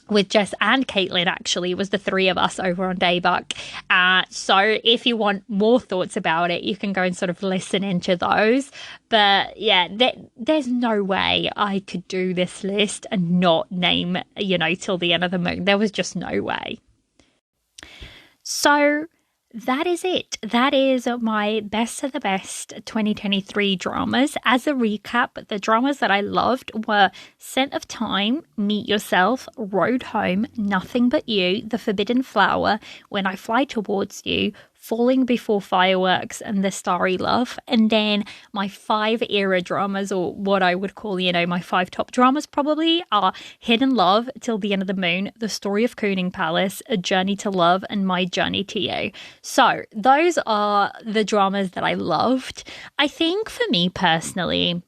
with Jess and Caitlin, actually, was the 3 of us over on Daybuck. So if you want more thoughts about it, you can go and sort of listen into those. But yeah, there's no way I could do this list and not name, Till the End of the Moon. There was just no way. So that is it. That is my best of the best 2023 dramas. As a recap, the dramas that I loved were Scent of Time, Meet Yourself, Road Home, Nothing But You, The Forbidden Flower, When I Fly Towards You, Falling Before Fireworks and The Starry Love. And then my 5 era dramas, or what I would call, my 5 top dramas probably, are Hidden Love, Till the End of the Moon, The Story of Cooning Palace, A Journey to Love, and My Journey to You. So those are the dramas that I loved. I think for me personally,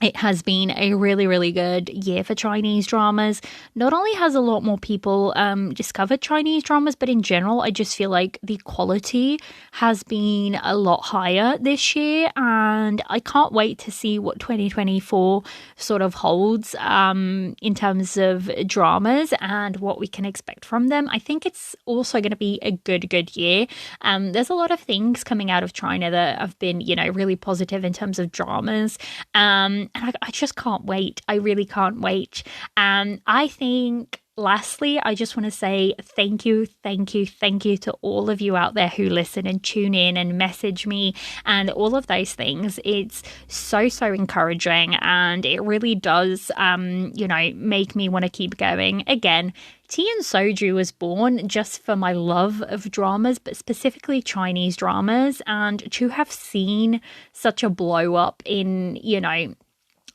it has been a really, really good year for Chinese dramas. Not only has a lot more people discovered Chinese dramas, but in general, I just feel like the quality has been a lot higher this year. And I can't wait to see what 2024 sort of holds in terms of dramas and what we can expect from them. I think it's also going to be a good year. There's a lot of things coming out of China that have been, really positive in terms of dramas. And I just can't wait. I really can't wait. I think, lastly, I just want to say thank you to all of you out there who listen and tune in and message me and all of those things. It's so encouraging, and it really does, make me want to keep going. Again, Tea and Soju was born just for my love of dramas, but specifically Chinese dramas, and to have seen such a blow up in,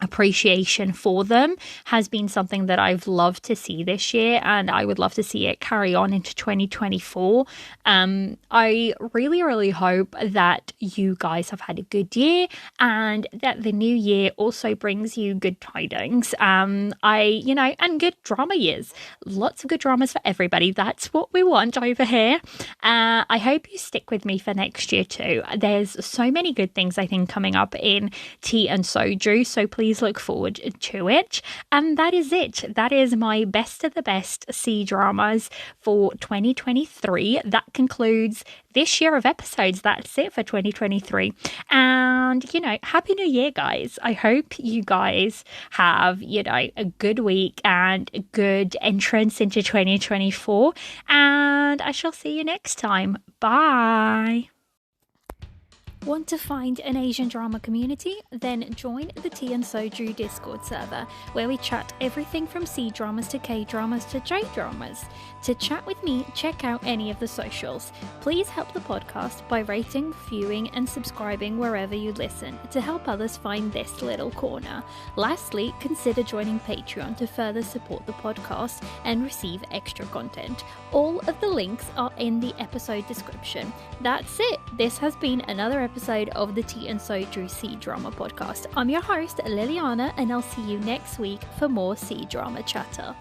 appreciation for them has been something that I've loved to see this year, and I would love to see it carry on into 2024. I really hope that you guys have had a good year and that the new year also brings you good tidings. And good drama years. Lots of good dramas for everybody. That's what we want over here. I hope you stick with me for next year too. There's so many good things I think coming up in Tea and Soju, so please look forward to it. And that is it. That is my best of the best C-dramas for 2023. That concludes this year of episodes. That's it for 2023. And, Happy New Year, guys. I hope you guys have, a good week and a good entrance into 2024. And I shall see you next time. Bye. Want to find an Asian drama community? Then join the Tea and Soju Discord server, where we chat everything from C-dramas to K-dramas to J-dramas. To chat with me, check out any of the socials. Please help the podcast by rating, viewing, and subscribing wherever you listen to help others find this little corner. Lastly, consider joining Patreon to further support the podcast and receive extra content. All of the links are in the episode description. That's it. This has been another episode of the Tea and Soju C-drama podcast. I'm your host, Liliana, and I'll see you next week for more C-drama chatter.